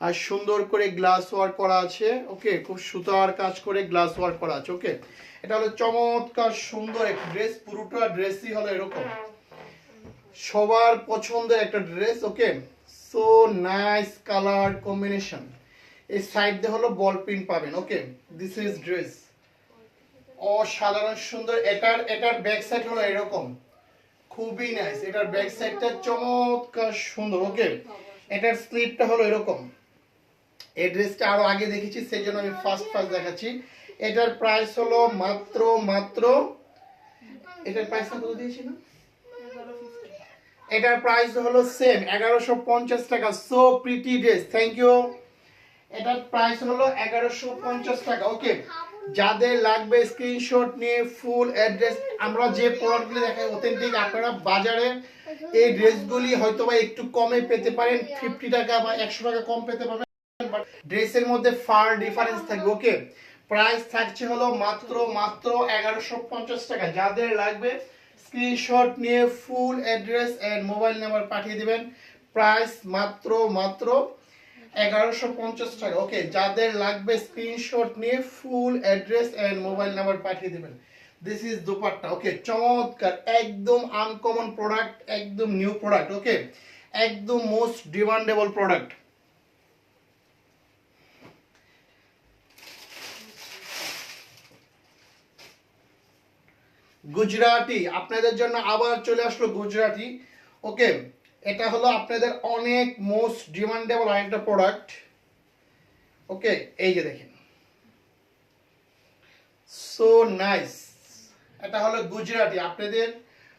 আর সুন্দর করে গ্লাস ওয়ার্ক করা আছে। ওকে, খুব সুতার কাজ করে গ্লাস ওয়ার্ক করা আছে। ওকে, এটা হলো চমৎকার সুন্দর একটা ড্রেস। পুরোটা ড্রেসই হলো এরকম, সবার পছন্দের একটা dress. Okay, so nice colour combination. এই সাইড দিয়ে হলো বল প্রিন্ট পাবেন। ওকে, দিস ইজ ড্রেস, অসাধারণ সুন্দর। এটার ব্যাক সাইড হলো এরকম, খুবই নাইস। এটার ব্যাক সাইডটা চমৎকার সুন্দর। ওকে, এটার স্লিপটা হলো এরকম। এই ড্রেসটা আরো আগে দেখেছি, সেই জন্য আমি ফার্স্ট দেখাচ্ছি। এটার প্রাইস হলো মাত্র মাত্র, এটার প্রাইস কত দিয়েছি না, এটার প্রাইস হলো সেম 1150 টাকা। So pretty dress, thank you. এটার প্রাইস হলো 1150 টাকা। ওকে, যাদের লাগবে স্ক্রিনশট নিয়ে ফুল অ্যাড্রেস। আমরা যে প্রোডাক্টগুলো দেখাই অথেন্টিক, আপনারা বাজারে এই ড্রেসগুলি হয়তোবা একটু কমে পেতে পারেন, 50 টাকা বা 100 টাকা কম পেতে পারেন, বাট ড্রেসের মধ্যে ফার ডিফারেন্স থাকবে। ওকে, প্রাইস থাকছে হলো মাত্র মাত্র 1150 টাকা। যাদের লাগবে স্ক্রিনশট নিয়ে full address and mobile number পাঠিয়ে দিবেন। প্রাইস মাত্র মাত্র 1150 টাকা। ওকে, যাদের লাগবে স্ক্রিনশট নিয়ে full address and mobile number পাঠিয়ে দিবেন। This is dupatta. ওকে, চমৎকার, একদম আনকমন প্রোডাক্ট, একদম নিউ প্রোডাক্ট। ওকে, একদম মোস্ট ডিমান্ডেবল প্রোডাক্ট। গুজরাটি আপনাদের জন্য আবার চলে আসলো গুজরাটি। ওকে, এটা হলো আপনাদের অনেক মোস্ট ডিমান্ডেবল আরেকটা প্রোডাক্ট। ওকে, এই যে দেখেন, সো নাইস। এটা হলো গুজরাটি, আপনাদের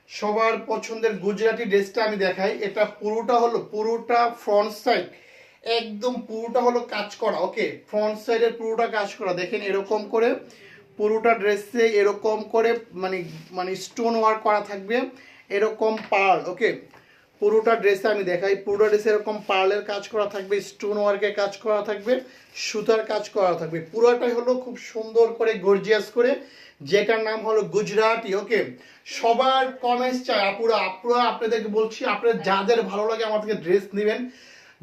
সবার পছন্দের গুজরাটি ড্রেসটা আমি দেখাই। এটা পুরোটা হলো, পুরোটা ফ্রন্ট সাইড একদম পুরোটা হলো কাজ করা। ওকে, ফ্রন্ট সাইডের পুরোটা কাজ করা। দেখেন এরকম করে পুরোটা ড্রেসে এরকম করে মানে মানে স্টোন ওয়ার্ক করা থাকবে, এরকম পার্ল। ওকে, পুরোটা ড্রেসে আমি দেখাই, পুরোটা ড্রেসে এরকম পার্লের কাজ করা থাকবে, স্টোন ওয়ার্কের কাজ করা থাকবে, সুতার কাজ করা থাকবে। পুরোটাই হলো খুব সুন্দর করে গর্জিয়াস করে, যেটার নাম হলো গুজরাটি। ওকে, সবার কমেন্টস চাই আপুরা। আপুরা আপনাদেরকে বলছি, আপনাদের যাদের ভালো লাগে আমার থেকে ড্রেস নেবেন,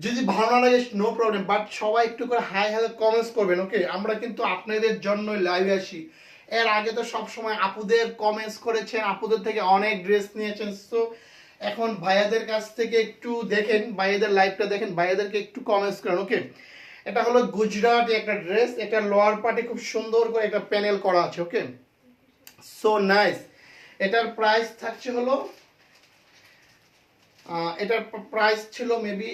যদি ভালো না লাগে নো প্রবলেম, বাট সবাই একটু করে হাই হাই কমেন্টস করবেন। ওকে, আমরা কিন্তু আপনাদের জন্যই লাইভে আসি। এর আগে তো সব সময় আপুদের কমেন্টস করেছেন, আপুদের থেকে অনেক ড্রেস নিয়েছেন। সো এখন ভাইয়াদের কাছ থেকে একটু দেখেন, ভাইয়াদের লাইভটা দেখেন, ভাইয়াদেরকে একটু কমেন্টস করেন। ওকে, এটা হলো গুজরাটি একটা ড্রেস। এটা লোয়ার পার্টে খুব সুন্দর করে একটা প্যানেল করা আছে। ওকে, সো নাইস। এটার প্রাইস থাকছে হলো, এটার প্রাইস ছিল মেবি,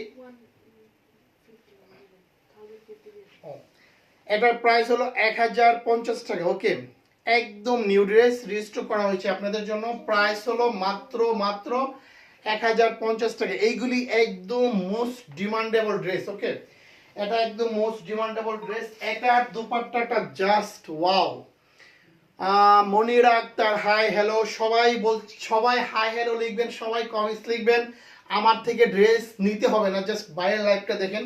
এটার প্রাইস হলো 1050 টাকা। ওকে, একদম নিউ ড্রেস রেজিস্টার করা হয়েছে আপনাদের জন্য। প্রাইস হলো মাত্র মাত্র 1050 টাকা। এইগুলি একদম মোস্ট ডিমান্ডেবল ড্রেস। ওকে, এটা একদম মোস্ট ডিমান্ডেবল ড্রেস। এটার দুপাট্টাটা just wow. Monira Akter hi hello, সবাই হাই হ্যালো লিখবেন, সবাই কমেন্টস লিখবেন। আমার থেকে ড্রেস নিতে হবে না, জাস্ট বাইরের লাইভটা দেখেন।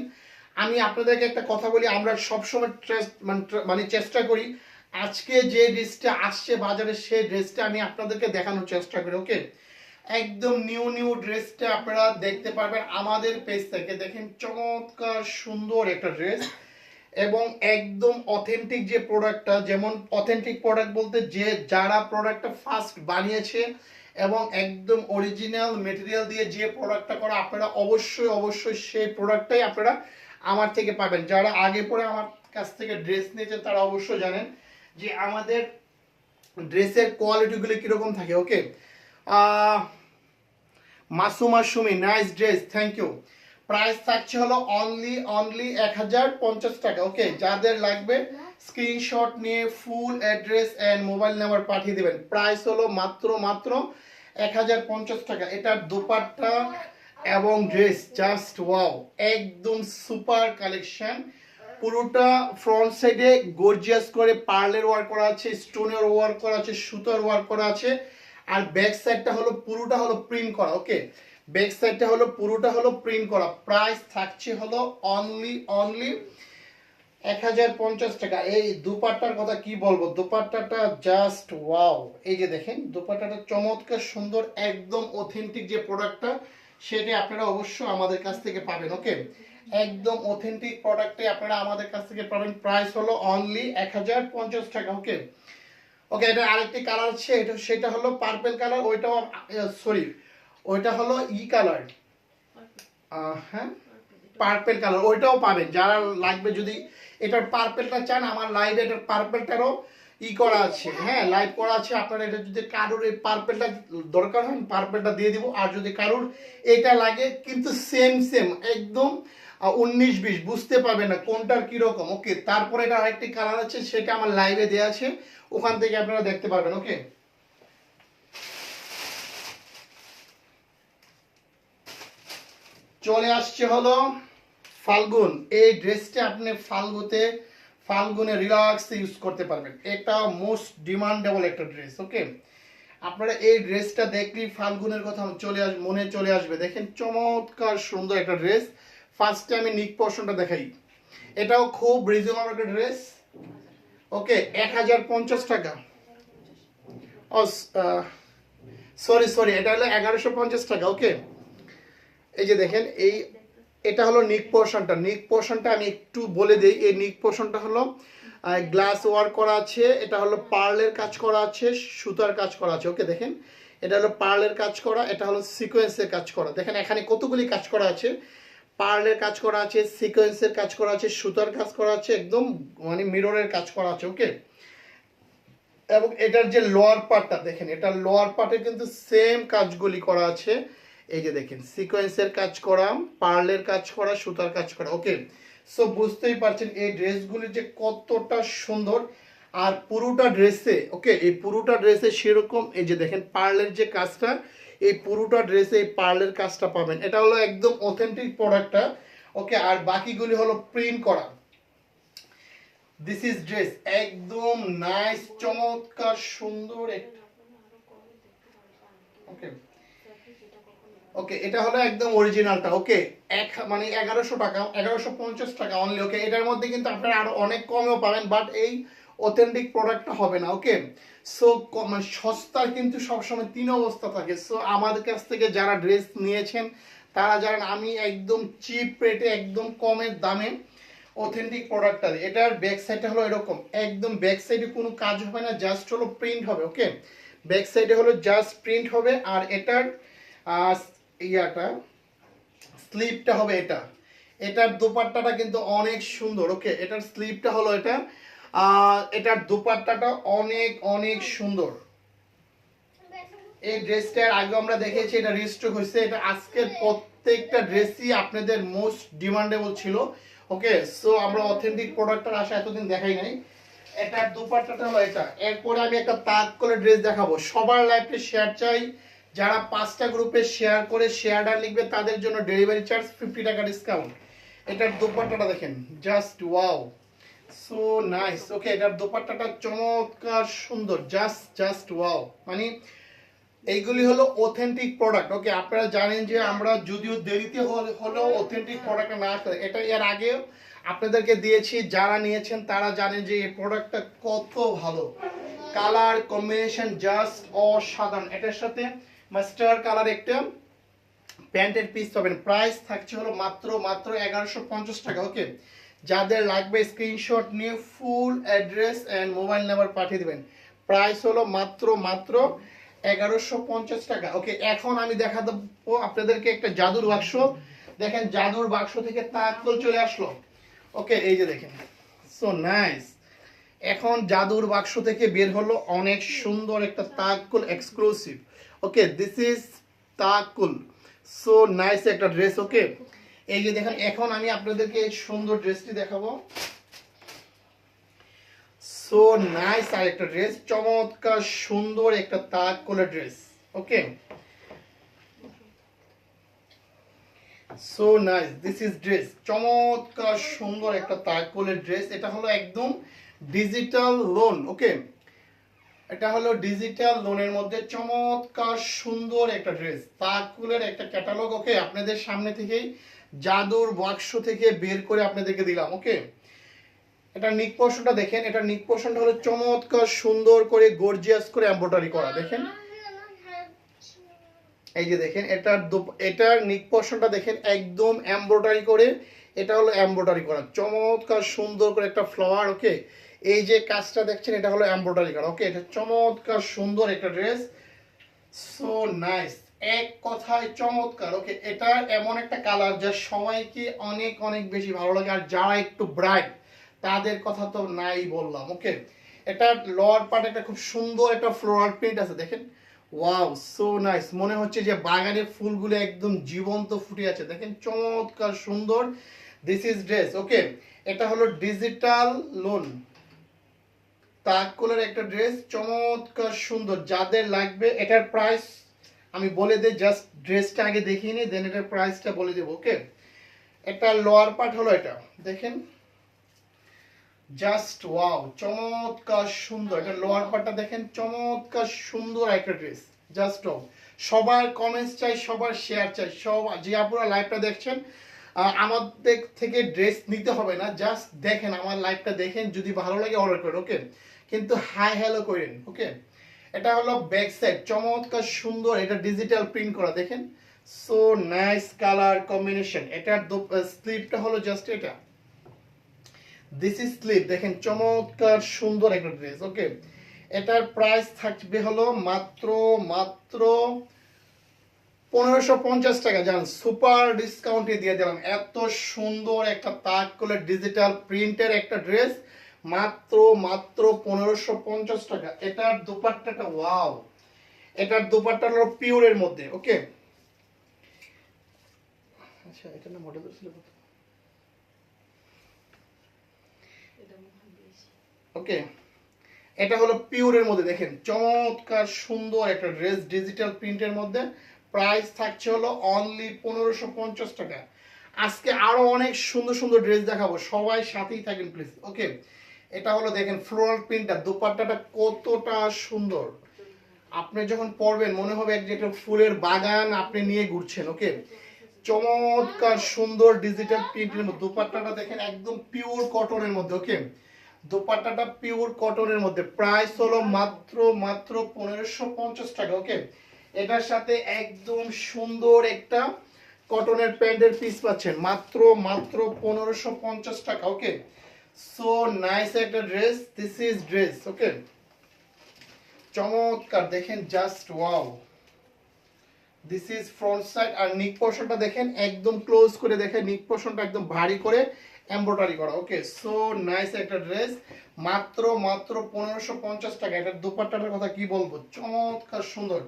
আমি আপনাদেরকে একটা কথা বলি, আমরা সবসময় মানে চেষ্টা করি আজকে যে ড্রেসটা আসছে বাজারে সেই ড্রেসটা আমি আপনাদেরকে দেখানোর চেষ্টা করি। ওকে, একদম নিউ নিউ ড্রেসটা আপনারা দেখতে পারবেন আমাদের পেজ থেকে। দেখেন চমৎকার সুন্দর একটা ড্রেস এবং একদম অথেন্টিক যে প্রোডাক্টটা, যেমন অথেন্টিক প্রোডাক্ট বলতে যে যারা প্রোডাক্টটা ফার্স্ট বানিয়েছে এবং একদম অরিজিনাল মেটেরিয়াল দিয়ে যে প্রোডাক্টটা করা, আপনারা অবশ্যই অবশ্যই সেই প্রোডাক্টটাই আপনারা আমার থেকে পাবেন। যারা আগে পরে আমার কাছ থেকে ড্রেস নিয়েছেন তারা অবশ্যই জানেন যে আমাদের ড্রেসের কোয়ালিটিগুলো কীরকম থাকে। Okay, Masuma Sumi, nice dress, thank you. Price থাকছে হলো অনলি 1050 টাকা। ওকে, যাদের লাগবে স্ক্রিনশট নিয়ে full address and mobile number পাঠিয়ে দিবেন। প্রাইস হলো মাত্র 1050 টাকা। এটার দোপাট্টা এবং ড্রেস জাস্ট ওয়াও, একদম সুপার কালেকশন। পুরোটা ফ্রন্ট সাইডে গর্জিয়াস করে পার্লের ওয়ার্ক করা আছে, স্টোনের ওয়ার্ক করা আছে, সুতার ওয়ার্ক করা আছে। আর ব্যাক সাইডটা হলো পুরোটা হলো প্রিন্ট করা। ওকে, ব্যাক সাইডটা হলো পুরোটা হলো প্রিন্ট করা। প্রাইস থাকছে হলো অনলি 1050 টাকা। এই দুপাট্টার কথা কি বলবো, দুপাট্টাটা জাস্ট ওয়াও। এই যে দেখেন দুপাট্টাটা চমৎকার সুন্দর, একদম অথেন্টিক যে প্রোডাক্টটা সেটা আপনারা অবশ্যই আমাদের কাছ থেকে পাবেন। ওকে, একদম অথেন্টিক প্রোডাক্টে আপনারা আমাদের কাছ থেকে পাবেন। প্রাইস হলো অনলি 1050 টাকা। ওকে ওকে, এটা আরেকটি কালার আছে, এটা সেটা হলো পার্পল কালার, ওইটাও সরি ওইটা হলো কালার, হ্যাঁ পার্পল কালার, ওইটাও পাবেন। যারা লাগবে যদি এটার পার্পলটা চান, আমার লাইভে এটার পার্পলটারও করা আছে, হ্যাঁ লাইভ করা আছে। আপনারা এটা যদি কারোর এই পার্পলটা দরকার হয় পার্পলটা দিয়ে দিব, আর যদি কারোর এটা লাগে কিন্তু সেম একদম 19-20 বুঝতে পারবে না কোনটার কিরকম। ওকে, তারপরে এটা আরেকটি কালার আছে, সেটা আমার লাইভে দেওয়া আছে, ওখান থেকে আপনারা দেখতে পারবেন। ওকে, চলে আসছে হলো ফাল্গুন। এই ড্রেসটা আপনি ফাল্গুনে রিল্যাক্স ইউজ করতে পারবেন। এটা মোস্ট ডিমান্ডেবল একটা ড্রেস। ওকে, আপনারা এই ড্রেসটা দেখলেই ফাল্গুনের কথা মনে চলে আসবে। দেখেন চমৎকার সুন্দর একটা ড্রেস। ফার্স্টে আমি নিক পোর্শনটা দেখাই, এটাও খুব রিজনেবল একটা ড্রেস। ওকে, 1050 টাকা। ও সরি এটা হলো 1150 টাকা। ওকে, এই যে দেখেন এটা হলো নিক পোর্শনটা আমি একটু বলে দিই। এই নিক পোর্শনটা হলো গ্লাস ওয়ার্ক করা আছে, এটা হলো পার্লের কাজ করা আছে, সুতার কাজ করা আছে। ওকে, দেখেন এটা হলো পার্লের কাজ করা, এটা হলো সিকোয়েন্সের কাজ করা। দেখেন এখানে কতগুলি কাজ করা আছে, পার্লের কাজ করা আছে, সিকোয়েন্সের কাজ করা আছে, সুতার কাজ করা আছে, একদম মানে মিররের কাজ করা আছে। ওকে, এবং এটার যে লোয়ার পার্টটা দেখেন, এটা লোয়ার পার্টে কিন্তু সেম কাজগুলি করা আছে। এই যে দেখেন সিকোয়েন্সের কাজ করা, পার্লের কাজ করা, সুতার কাজ করা। ওকে, সো বুঝতেই পারছেন এই ড্রেসগুলি যে কতটা সুন্দর। আর পুরোটা ড্রেসে, ওকে এই পুরোটা ড্রেসে সেরকম এই যে দেখেন পার্লের যে কাজটা, এই পুরোটা ড্রেসে এই পার্লের কাজটা পাবেন। এটা হলো একদম অথেন্টিক প্রোডাক্টটা। ওকে, আর বাকিগুলি হলো প্রিন্ট করা। দিস ইজ ড্রেস, একদম নাইস চমৎকার সুন্দর একটা। ওকে ওকে, এটা হলো একদম অরিজিনালটা। ওকে, মানে 1100 টাকা, 1150 টাকা অনলি। ওকে, এটার মধ্যে কিন্তু আপনারা আরো অনেক কমেও পাবেন, বাট এই অথেন্টিক প্রোডাক্টটা হবে না। ওকে, সো মানে সস্তার কিন্তু সবসময় তিন অবস্থা থাকে। সো আমাদের কাছ থেকে যারা ড্রেস নিয়েছেন তারা জানেন আমি একদম চিপ রেটে, একদম কমের দামে অথেন্টিক প্রোডাক্টটা দিই। এটার ব্যাক সাইডটা হলো এরকম, একদম ব্যাক সাইডে কোনো কাজ হবে না, জাস্ট হলো প্রিন্ট হবে। ওকে, ব্যাক সাইডে হলো জাস্ট প্রিন্ট হবে। আর এটার ইয়াটা স্লিপটা হবে এটা, এটার দোপাট্টাটা কিন্তু অনেক সুন্দর। ওকে, এটার স্লিপটা হলো এটা, এটার দোপাট্টাটা অনেক অনেক সুন্দর। এই ড্রেসটার আগে আমরা দেখেছি, এটা রিস্টক হয়েছে। এটা আজকের প্রত্যেকটা ড্রেসই আপনাদের মোস্ট ডিমান্ডেবল ছিল। ওকে, সো আমরা অথেন্টিক প্রোডাক্টটার আশা এতদিন দেখাই নাই। এটার দোপাট্টাটা হলো এটা। এরপরে আমি একটা তাক করে ড্রেস দেখাবো। সবার লাইফে শেয়ার চাই, যারা 5টা গ্রুপে শেয়ার করে শেয়ারটা লিখবে তাদের জন্য ডেলিভারি চার্জ 50 টাকা ডিসকাউন্ট। এটার দোপাট্টাটা দেখেন জাস্ট ওয়াও, সো নাইস। ওকে, এটার দোপাট্টাটা চমৎকার সুন্দর, জাস্ট ওয়াও। মানে এইগুলি হলো অথেন্টিক প্রোডাক্ট। ওকে, আপনারা জানেন যে আমরা যদিও দেরিতে হলেও অথেন্টিক প্রোডাক্ট না আসলে, এটা এর আগেও আপনাদেরকে দিয়েছি, যারা নিয়েছেন তারা জানেন যে এই প্রোডাক্টটা কত ভালো। কালার কম্বিনেশন জাস্ট অসাধারণ। এটার সাথে মাস্টার কালার একটা প্যান্টের পিস পাবেন। প্রাইস থাকছে হলো মাত্র মাত্র 1150 টাকা। ওকে, যাদের লাগবে স্ক্রিনশট নিয়ে full address and mobile number পাঠিয়ে দিবেন। প্রাইস হলো মাত্র মাত্র 1150 টাকা। ওকে, এখন আমি দেখা দেবো আপনাদেরকে একটা জাদুর বাক্স। দেখেন জাদুর বাক্স থেকে তাকল চলে আসলো। ওকে, এই যে দেখেন, সো নাইস। এখন জাদুর বাক্স থেকে বের হলো অনেক সুন্দর একটা তাকুল এক্সক্লুসিভ। ওকে, দিস ইজ তাকুল, সো নাইস একটা ড্রেস। ওকে, এই যে দেখেন, এখন আমি আপনাদেরকে এই সুন্দর ড্রেসটি দেখাবো। সো নাইস আর একটা ড্রেস, চমৎকার সুন্দর একটা তাকুলের dress. Okay, so nice, this is dress, চমৎকার সুন্দর একটা তাকুলের ড্রেস। এটা হলো একদম ডিজিটাল লোন। ওকে, এটা হলো ডিজিটাল লোনের মধ্যে চমৎকার সুন্দর একটা ড্রেস, তাকুলের একটা ক্যাটালগ। ওকে, আপনাদের সামনে থেকেই জাদুর বাক্স থেকে বের করে আপনাদেরকে দিলাম। ওকে, এটা নিক পোর্শনটা দেখেন, এটা নিক পোর্শনটা হলো চমৎকার সুন্দর করে গর্জিয়াস করে এমব্রয়ডারি করা। দেখেন, এই যে দেখেন, এটার নিক পোর্শনটা দেখেন একদম এমব্রয়ডারি করে, এটা হলো এমব্রয়ডারি করা চমৎকার সুন্দর করে একটা ফ্লাওয়ার। ওকে, এই যে কাজটা দেখছেন এটা হলো এমব্রয়ডারি করা। ওকে, এটা চমৎকার সুন্দর একটা ড্রেস, সো নাইস, এক কথায় চমৎকার। ওকে, এটা এমন একটা কালার যা সবাইকে অনেক অনেক বেশি ভালো লাগে, আর যারা একটু ব্রাইট তাদের কথা তো নাই বললাম। ওকে, এটা লোয়ার পার্ট একটা খুব সুন্দর একটা ফ্লোরাল প্রিন্ট আছে, দেখেন, ওয়াও, সো নাইস। মনে হচ্ছে যে বাগানের ফুলগুলো একদম জীবন্ত ফুটে আছে, দেখেন চমৎকার সুন্দর। This is dress. ওকে, এটা হলো ডিজিটাল লোন তাকুলের একটা ড্রেস, চমৎকার সুন্দর। যাদের লাগবে, এটার প্রাইস আমি বলে দিই, জাস্ট ড্রেসটা আগে দেখিয়ে নিই, দেন এটার প্রাইসটা বলে দেবো। ওকে, এটা লোয়ার পার্ট হলো, এটা দেখেন, জাস্ট ওয়াও, চমৎকার সুন্দর। এটা লোয়ার পার্টটা দেখেন, চমৎকার সুন্দর একটা ড্রেস, জাস্ট ওয়াও। সবার কমেন্টস চাই, সবার শেয়ার চাই, সব যে আপনারা লাইভটা দেখছেন আমাদের থেকে ড্রেস নিতে হবে না, জাস্ট দেখেন আমার লাইভটা দেখেন, যদি ভালো লাগে অর্ডার করেন। ওকে, কিন্তু হাই হ্যালো করেন। ওকে, এটা হলো ব্যাক সাইড, চমৎকার সুন্দর, এটা ডিজিটাল প্রিন্ট করা, দেখেন, সো নাইস কালার কম্বিনেশন। এটার স্লিপটা হলো জাস্ট এটা, দিস ইজ স্লিপ, দেখেন চমৎকার সুন্দর একটা ড্রেস। ওকে, এটার প্রাইস থাকবে হলো মাত্র মাত্র 1550 টাকা। জান, সুপার ডিসকাউন্টে দিয়ে দিলাম। এত সুন্দর একটা তাকুলের ডিজিটাল প্রিন্টের একটা ড্রেস, মাত্র মাত্র 1550 টাকা। এটার দুপাট্টাটা ওয়াও, এটার দুপাট্টা হলো পিওরের মধ্যে। ওকে, আচ্ছা, এটা না মডেল ছিল। ওকে, এটা হলো পিওরের মধ্যে, দেখেন চমৎকার সুন্দর একটা ড্রেস ডিজিটাল প্রিন্টের মধ্যে। প্রাইস থাকছে হলো অনলি 1550 টাকা। আজকে আরো অনেক সুন্দর সুন্দর ড্রেস দেখাবো, সবাই সাথেই থাকেন প্লিজ। ওকে, এটা হলো দেখেন ফ্লোরাল প্রিন্টটা, দোপাট্টাটা কতটা সুন্দর, আপনি যখন পরবেন মনে হবে একটা ফুলের বাগান আপনি নিয়ে ঘুরছেন। ওকে, চমৎকার সুন্দর ডিজিটাল প্রিন্টের মধ্যে দোপাট্টাটা দেখেন একদম পিওর কটনের মধ্যে। ওকে, দোপাট্টাটা পিওর কটনের মধ্যে। প্রাইস হলো মাত্র মাত্র 1550 টাকা। ওকে, এটার সাথে একদম সুন্দর একটা কটনের প্যান্টের পিস পাচ্ছেন মাত্র মাত্র 1550 টাকা। ওকে, সো নাইস একটা dress, this is dress. Okay, চমৎকার, দেখেন just wow, this is front side. আর নিক পোর্শনটা দেখেন একদম ক্লোজ করে, দেখেন নিক পোর্শনটা একদম ভারী করে এমব্রয়ডারি করা। ওকে, সো নাইস একটা ড্রেস, মাত্র মাত্র 1550 টাকা। এটার দোপাট্টাটার কথা কি বলবো, চমৎকার সুন্দর,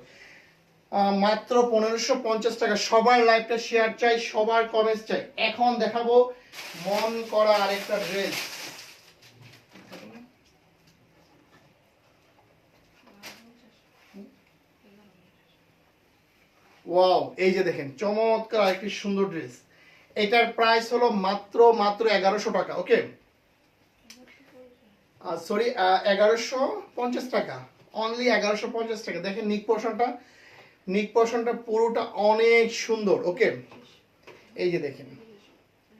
মাত্র 1550 টাকা। সবার লাইভটা শেয়ার চাই, সবার কমেন্টস চাই। এখন দেখাবো মন করা আরেকটা ড্রেস। ওয়াও, এই যে দেখেন চমৎকার আরেকটি সুন্দর ড্রেস। এটার প্রাইস হলো মাত্র মাত্র 1100 টাকা। ওকে, সরি, 1150 টাকা, অনলি 1150 টাকা। দেখেন নিক পোর্শনটা নিক পোর্শনটা পুরোটা অনেক সুন্দর। ওকে, এই যে দেখেন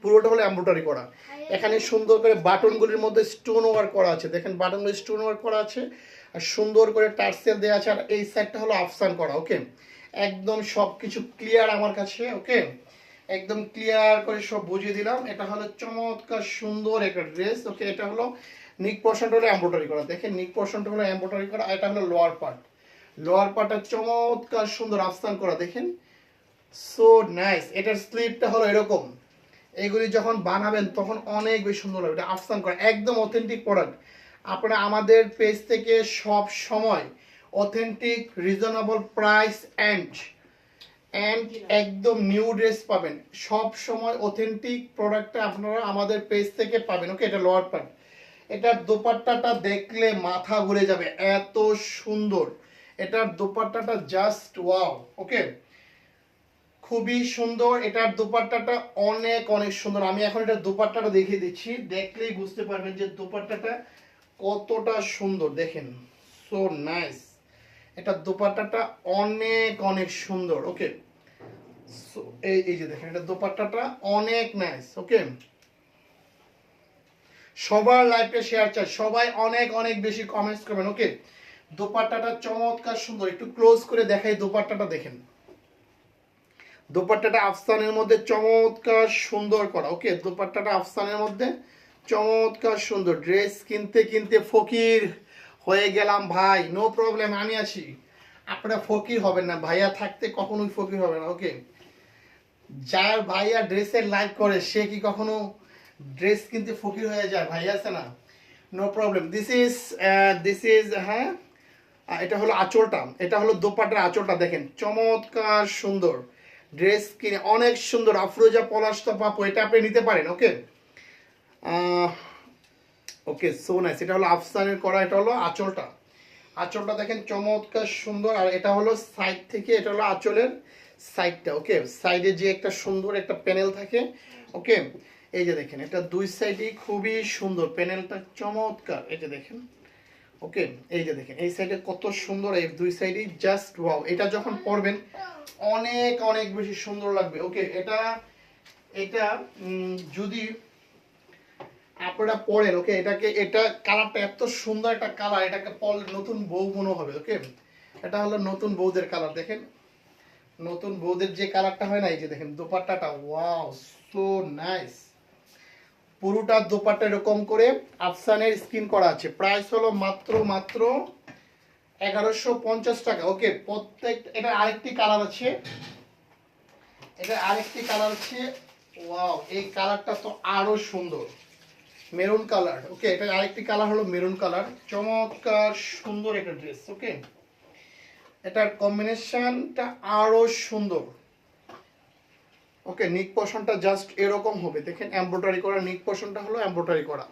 পুরোটা হলো এমব্রয়ডারি করা। এখানে সুন্দর করে বাটনগুলির মধ্যে স্টোন ওয়ার্ক করা আছে, দেখেন বাটনগুলি স্টোন ওয়ার্ক করা আছে, আর সুন্দর করে টার্সেল দেওয়া আছে। আর এই সাইডটা হলো আফসান করা। ওকে, একদম সব কিছু ক্লিয়ার আমার কাছে। ওকে, একদম ক্লিয়ার করে সব বুঝিয়ে দিলাম। এটা হলো চমৎকার সুন্দর একটা ড্রেস। ওকে, এটা হলো নিক পোর্শনটা হলো এমব্রয়ডারি করা, দেখেন নিক পোর্শনটা হলো এমব্রয়ডারি করা। আর এটা হলো লোয়ার পার্ট, লোয়ার পার্টটা চমৎকার সুন্দর আফসান করা, দেখেন সো নাইস। এটার স্লিপটা হলো এরকম, এগুলি যখন বানাবেন তখন অনেক বেশি সুন্দর হবে। এটা আফসান করা, একদম অথেন্টিক প্রোডাক্ট। আপনারা আমাদের পেজ থেকে সব সময় অথেন্টিক রিজনেবল প্রাইস অ্যান্ড একদম নিউ ড্রেস পাবেন। সব সময় অথেন্টিক প্রোডাক্টটা আপনারা আমাদের পেজ থেকে পাবেন। ওকে, এটা লোয়ার পার্ট। এটার দোপাট্টাটা দেখলে মাথা ঘুরে যাবে, এত সুন্দর। এটার দোপাট্টাটা জাস্ট ওয়াও। ওকে, খুবই সুন্দর। এটার দোপাট্টাটা অনেক অনেক সুন্দর। আমি এখন এটার দোপাট্টাটা দেখিয়ে দিচ্ছি, দেখলেই বুঝতে পারবেন যে দোপাট্টাটা কতটা সুন্দর। দেখেন সো নাইস, এটার দোপাট্টাটা অনেক অনেক সুন্দর। ওকে, সো এই যে দেখেন এটা দোপাট্টাটা অনেক নাইস। ওকে, সবার লাইভে শেয়ার চাই, সবাই অনেক অনেক বেশি কমেন্টস করবেন। ওকে, দোপাট্টাটা চমৎকার সুন্দর। একটু ক্লোজ করে দেখাই দোপাট্টাটা, দেখেন দোপাট্টাটা আফসানের মধ্যে চমৎকার সুন্দর করা। ওকে, দোপাট্টাটা আফসানের মধ্যে চমৎকার সুন্দর। ড্রেস কিনতে কিনতে ফকির হয়ে গেলাম ভাই, নো প্রবলেম, আমি আছি, আপনারা ফকির হবেন না, ভাইয়া থাকতে কখনোই ফকির হবে না। ওকে, যার ভাইয়া ড্রেসের লাইক করে সে কি কখনো ড্রেস কিনতে ফকির হয়ে যায়? ভাইয়া আছে না, নো প্রবলেম। দিস ইজ হ্যাঁ, এটা হলো আঁচলটা, এটা হলো দোপাট্টার আঁচলটা, দেখেন চমৎকার সুন্দর। ড্রেস কিনে অনেক সুন্দর। আফরোজা পলাশ তো পাপো, এটা আপনি নিতে পারেন। ওকে, ওকে সো নাইস। এটা হলো আফসানের করা, এটা হলো আঁচলটা, আঁচলটা দেখেন চমৎকার সুন্দর। আর এটা হলো সাইড থেকে, এটা হলো আঁচলের সাইডটা। ওকে, সাইডে যে একটা সুন্দর একটা প্যানেল থাকে। ওকে, এই যে দেখেন এটা দুই সাইডেই খুবই সুন্দর, প্যানেলটা চমৎকার। এই যে দেখেন, ওকে এই যে দেখেন এই সাইডে কত সুন্দর, এই দুই সাইডেই জাস্ট ওয়াও। এটা যখন পরবেন অনেক অনেক বেশি সুন্দর লাগবে। ওকে, এটা এটা যদি আপনারা পরেন, ওকে এটাকে, এটা কালারটা এত সুন্দর একটা কালার, এটাকে পরলে নতুন বউ মনে হবে। ওকে, এটা হলো নতুন বউদের কালার, দেখেন নতুন বউদের যে কালারটা হয় না, এই যে দেখেন দোপাট্টাটা ওয়াও সো নাইস। পুরোটা দোপাট্টা এরকম করে আফসানের স্কিন করা আছে। প্রাইস হলো মাত্র মাত্র 1150 টাকা। ওকে, প্রত্যেক এটা আরেকটি কালার আছে, এটা আরেকটি কালার আছে ওয়াও, এই কালারটা তো আরো সুন্দর, মেরুন কালার। ওকে, এটা আরেকটি কালার হলো মেরুন কালার, চমৎকার সুন্দর একটা ড্রেস। ওকে, এটার কম্বিনেশনটা আরো সুন্দর। ওকে, নিক পোর্শনটা জাস্ট এরকম হবে, দেখেন এমব্রয়ডারি করা, নিক পোর্শনটা হলো এমব্রয়ডারি করা।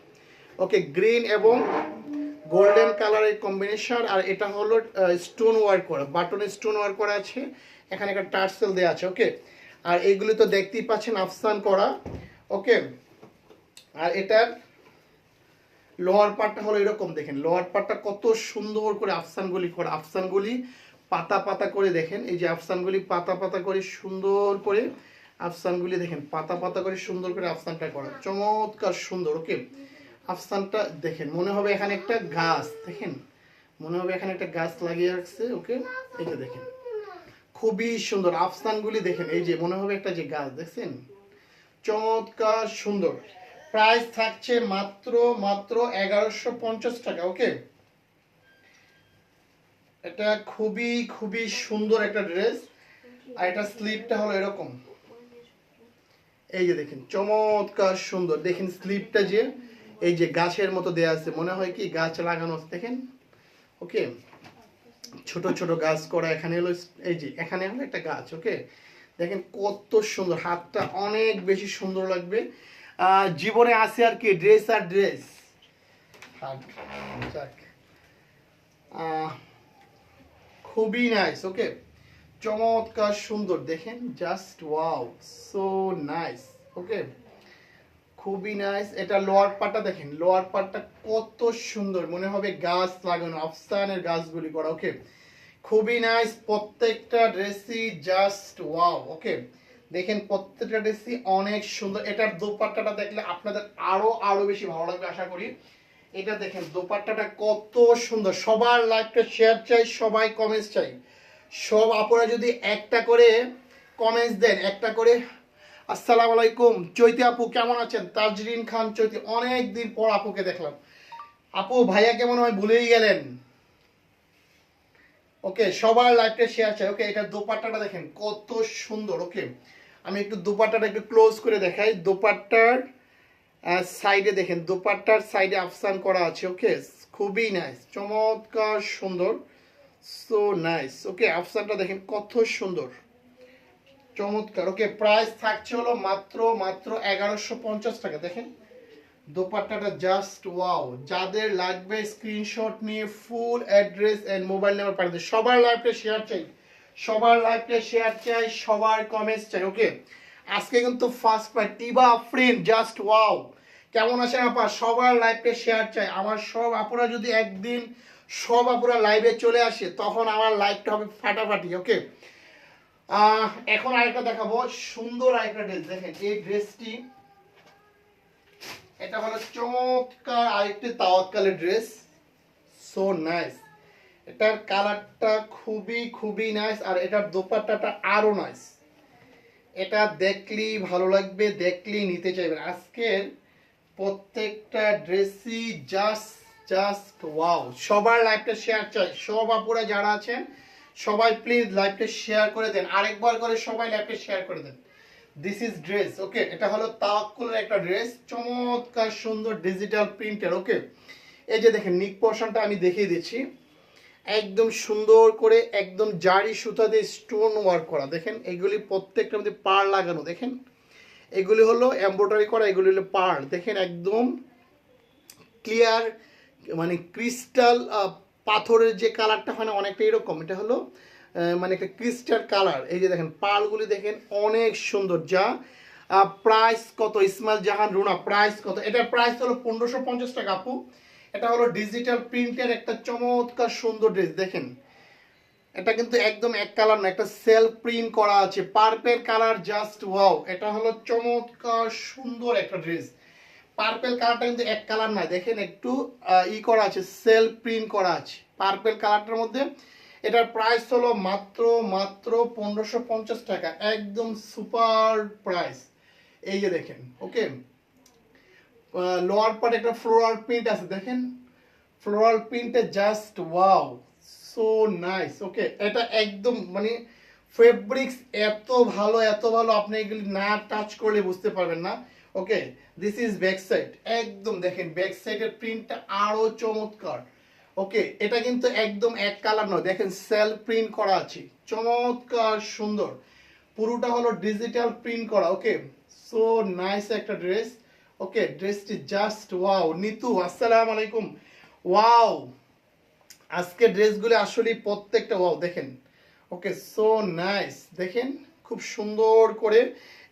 ওকে, গ্রিন এবং গোল্ডেন কালারের কম্বিনেশন। আর এটা হলো স্টোন ওয়ার্ক করা, বাটনে স্টোন ওয়ার্ক করা আছে, এখানে একটা টার্সেল দেওয়া আছে। ওকে, আর এইগুলি তো দেখতেই পাচ্ছেন আফসান করা। ওকে, আর এটার লোয়ার পার্টটা হলো এরকম, দেখেন লোয়ার পার্টটা কত সুন্দর করে আফসানগুলি করা, আফসানগুলি পাতা পাতা করে, দেখেন এই যে আফসানগুলি পাতা পাতা করে সুন্দর করে, আফসানগুলি দেখেন পাতা পাতা করে সুন্দর করে আফসানটা করা, চমৎকার সুন্দর। ওকে, আফসানটা দেখেন মনে হবে এখানে একটা গাছ, দেখেন মনে হবে এখানে একটা গাছ লাগিয়ে রাখছে। ওকে, এটা দেখেন খুবই সুন্দর আফসানগুলি, দেখেন এই যে মনে হবে একটা যে গাছ, দেখছেন চমৎকার সুন্দর। প্রাইস থাকছে মাত্র মাত্র 1150 টাকা। ওকে, এটা খুবই খুবই সুন্দর একটা ড্রেস। আর এটা স্লিপটা হলো এরকম, এই যে দেখেন চমৎকার সুন্দর। দেখেন স্লিপটা যে এই যে গাছের মতো দেয়া আছে, মনে হয় কি গাছ লাগানো আছে, দেখেন। ওকে, ছোট ছোট গাছ করা, এখানে হলো এই যে এখানে হলো একটা গাছ। ওকে, দেখেন কত সুন্দর, হাতটা অনেক বেশি সুন্দর লাগবে। জীবনে আছে আর কি ড্রেস আর ড্রেস। খুবই নাইস। ওকে, চমৎকার সুন্দর, দেখেন জাস্ট ওয়াও সো নাইস। ওকে, খুবই নাইস। এটা লোয়ার পার্টটা দেখেন, লোয়ার পার্টটা কত সুন্দর, মনে হবে গাছ লাগানো, আফসানের গাছগুলি করা। ওকে, খুবই নাইস, প্রত্যেকটা ড্রেসই জাস্ট ওয়াও। ওকে, দেখেন প্রত্যেকটা ড্রেসই অনেক সুন্দর। এটার দোপাট্টাটা দেখলে আপনাদের আরো আরো বেশি ভালো লাগবে আশা করি। এটা দেখেন দোপাট্টাটা কত সুন্দর। সবার লাইভটা শেয়ার চাই, সবাই কমেন্টস চাই। সব আপুরা যদি একটা করে কমেন্টস দেন, একটা করে। আসসালামু আলাইকুম চৈতি আপু, কেমন আছেন? তাজরিন খান চৈতি, অনেক দিন পর আপুকে দেখলাম। আপু ভাইয়া কেমন হয় ভুলেই গেলেন। ওকে, সবার লাইভটা শেয়ার চাই। ওকে, এটা দোপাট্টাটা দেখেন কত সুন্দর। ওকে, আমি একটু দোপাট্টাটা একটু ক্লোজ করে দেখাই। দোপাট্টার সাইডে দেখেন, দোপাট্টার সাইডে আফসান করা আছে। ওকে, খুবই নাইস, চমৎকার সুন্দর, সো নাইস। ওকে, আফসানটা দেখেন কত সুন্দর, চমৎকার। ওকে, প্রাইস থাকছে হলো মাত্র মাত্র 1150 টাকা। দেখেন দোপাট্টাটা জাস্ট ওয়াও। যাদের লাগবে স্ক্রিনশট নিয়ে full address and mobile number পাঠিয়ে। সবার লাইভটা শেয়ার চাই, সবার লাইভটা শেয়ার চাই, সবার কমেন্টস চাই। ওকে, আজকে কিন্তু ফার্স্ট পাই টিবা আফরিন, জাস্ট ওয়াও। কেমন আছেন আপা? সবার লাইভটা শেয়ার চাই। আমার সব আপুরা যদি একদিন সব আপুরা লাইভে চলে আসে, তখন আমার লাইভটা হবে ফাটাফাটি। ওকে, এখন আরেকটা দেখাবো, সুন্দর আরেকটা ড্রেস। দেখেন এই ড্রেসটি, এটা হলো চমৎকার আরেকটি তাওয়াক্কালের ড্রেস, সো নাইস। এটার কালারটা খুবই খুবই নাইস, আর এটার দোপাট্টাটা আরো নাইস। এটা দেখলেই ভালো লাগবে, দেখলেই নিতে চাইবেন। আজকের প্রত্যেকটা ড্রেসই জাস্ট জাস্ট ওয়াও। সবার লাইভটা শেয়ার চাই, সব আপুরা যারা আছেন সবাই প্লিজ লাইভটা শেয়ার করে দেন, আরেকবার করে সবাই লাইভটা শেয়ার করে দেন। This is dress. ওকে, এটা হলো তাওয়াক্কুলের একটা ড্রেস, চমৎকার সুন্দর ডিজিটাল প্রিন্টের। ওকে, এই যে দেখেন নিক পোর্শনটা আমি দেখিয়ে দিচ্ছি, একদম সুন্দর করে একদম জারি সুতা দিয়ে স্টোন ওয়ার্ক করা। দেখেন এগুলি প্রত্যেকটার মধ্যে পাড় লাগানো। দেখেন এগুলি হলো এমব্রয়ডারি করা, এগুলি হলো পাড়। দেখেন একদম ক্লিয়ার, মানে ক্রিস্টাল পাথরের যে কালারটা হয় না, অনেকটা এরকম। এটা হলো মানে একটা ক্রিস্টাল কালার। এই যে দেখেন পালগুলি দেখেন অনেক সুন্দর। যা প্রাইস কত ইসমাইল জাহান রুনা, প্রাইস কত? এটার প্রাইস হলো 1550 টাকা আপু। এটা হলো ডিজিটাল প্রিন্টের একটা চমৎকার সুন্দর ড্রেস। দেখেন এটা কিন্তু একদম এক কালার না, একটা সেলফ প্রিন্ট করা আছে, পার্পেল কালার, জাস্ট ওয়াও। এটা হলো চমৎকার সুন্দর একটা ড্রেস। পার্পেল কালারটা কিন্তু এক কালার না, দেখেন একটু করা আছে, সেলফ প্রিন্ট করা আছে পার্পেল কালারটার মধ্যে। এটার প্রাইস হলো মাত্র মাত্র 1550 টাকা, একদম সুপার প্রাইস। এই যে দেখেন। ওকে, লোয়ার পার্ট একটা ফ্লোরাল প্রিন্ট আছে, দেখেন ফ্লোরাল প্রিন্টে just wow, so nice. Okay, এটা একদম মানে ফেব্রিক্স এত ভালো এত ভালো, আপনি এগুলি না টাচ করলে বুঝতে পারবেন না। ওকে, দিস ইজ ব্যাক সাইড। একদম দেখেন ব্যাক সাইডের প্রিন্টটা আরো চমৎকার। ওকে, এটা কিন্তু একদম এক কালার নয়, দেখেন সেলফ প্রিন্ট করা আছে, চমৎকার সুন্দর। পুরোটা হলো ডিজিটাল প্রিন্ট করা। ওকে, সো নাইস একটা ড্রেস। ওকে, ড্রেসটি জাস্ট ওয়াও। নিতু আসসালামু আলাইকুম, ওয়াও। আজকে ড্রেসগুলো আসলে প্রত্যেকটা ওয়াও। দেখেন ওকে, সো নাইস। দেখেন খুব সুন্দর করে,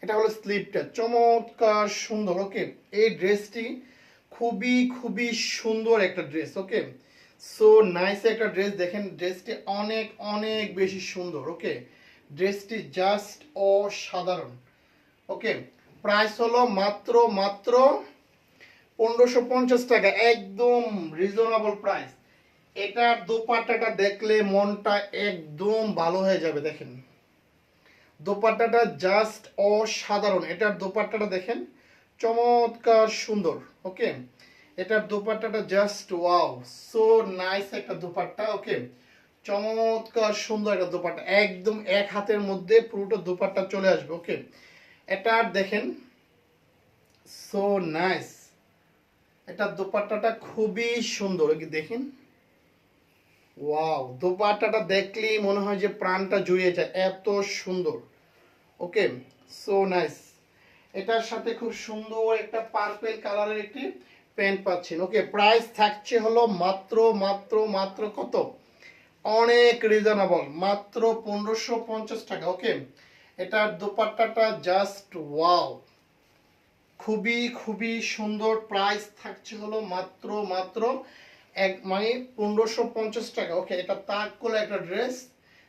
এটা হলো স্লিপটা, চমৎকার সুন্দর। ওকে, এই ড্রেসটি খুবই খুবই সুন্দর একটা ড্রেস। ওকে, সো নাইস একটা ড্রেস। দেখেন ড্রেসটি অনেক অনেক বেশি সুন্দর। ওকে, ড্রেসটি জাস্ট অসাধারণ। ওকে, প্রাইস হলো মাত্র মাত্র 1550 টাকা, একদম রিজনেবল প্রাইস। এটার দোপাট্টাটা দেখলে মনটা একদম ভালো হয়ে যাবে। দেখেন দোপাট্টাটা জাস্ট অসাধারণ। এটার দোপাট্টাটা দেখেন চমৎকার সুন্দর। ওকে, এটার দোপাট্টাটা জাস্ট ওয়াও, সো নাইস একটা দোপাট্টা। ওকে, চমৎকার সুন্দর একটা দোপাট্টা, একদম এক হাতের মধ্যে পুরোটা দোপাট্টা চলে আসবে। ওকে, এটার দেখেন সো নাইস, এটার দোপাট্টাটা খুবই সুন্দর। দেখেন ওয়াও, দোপাট্টাটা দেখলেই মনে হয় যে প্রাণটা জুড়িয়ে যায়, এত সুন্দর। ওকে, সো নাইস। এটার সাথে খুব সুন্দর একটা পার্পল কালারের একটি প্যান্ট পাচ্ছেন। ওকে, প্রাইস থাকছে হলো মাত্র মাত্র মাত্র কত, অনেক রিজনেবল, মাত্র 1550 টাকা। ওকে, এটার দোপাট্টাটা জাস্ট ওয়াও, খুবই খুবই সুন্দর। প্রাইস থাকছে হলো মাত্র মাত্র এক মানে 1550 টাকা। ওকে, এটা তাক করে একটা ড্রেস।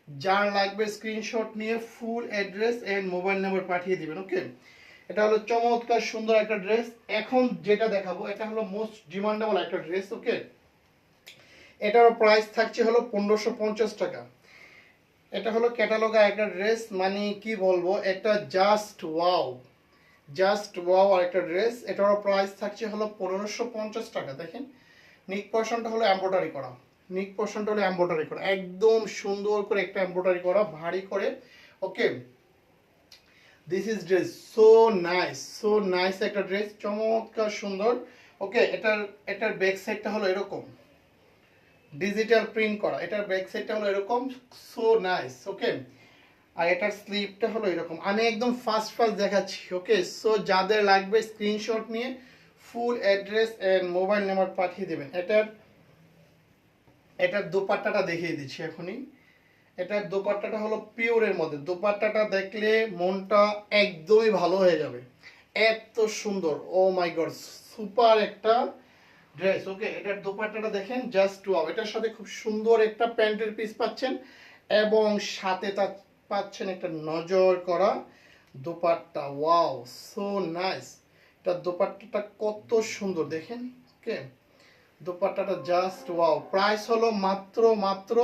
যার লাগবে স্ক্রিনশট নিয়ে full address and mobile number পাঠিয়ে দিবেন। ওকে, এটা হলো চমৎকার সুন্দর একটা ড্রেস। এখন যেটা দেখাবো এটা হলো মোস্ট ডিমান্ডেবল একটা ড্রেস। ওকে, এটারও প্রাইস থাকছে হলো 1550 টাকা। এটা হলো ক্যাটালগা একটা ড্রেস, মানে কি বলবো, এটা জাস্ট ওয়াও, জাস্ট ওয়াও আর একটা ড্রেস। এটারও প্রাইস থাকছে হলো 1550 টাকা। দেখেন নিক পোর্শনটা হলো এমব্রয়ডারি করা, নিক পোর্শনটা হলো এমব্রয়ডারি করা, একদম সুন্দর করে একটা এমব্রয়ডারি করা ভারী করে। Okay, this is dress so nice, so nice একটা ড্রেস, চমৎকার সুন্দর। ওকে, এটার ব্যাক সাইডটা হলো এরকম ডিজিটাল প্রিন্ট করা, এটার ব্যাক সাইডটা হলো এরকম, সো নাইস। ওকে, আর এটার স্লিপটা হলো এরকম। আমি একদম ফাস্ট ফাস্ট দেখাচ্ছি। ওকে, সো যাদের লাগবে স্ক্রিনশট নিয়ে full address and mobile number পাঠিয়ে দেবেন। এটার দোপাট্টাটা দেখিয়ে দিচ্ছি এখনই। এটার দোপাট্টাটা হলো পিওরের মধ্যে, দোপাট্টাটা দেখলে মনটা একদমই ভালো হয়ে যাবে, এত সুন্দর। ও মাই গড, সুপার একটা ড্রেস। ওকে, এটার দোপাট্টাটা দেখেন জাস্ট ওয়াও। এটার সাথে খুব সুন্দর একটা প্যান্টের পিস পাচ্ছেন এবং সাথে তা পাচ্ছেন একটা নজর করা দোপাট্টা। Wow, so nice. এটা দোপাট্টাটা কত সুন্দর দেখেন। ওকে, দোপাট্টাটা জাস্ট ওয়াও। প্রাইস হলো মাত্র মাত্র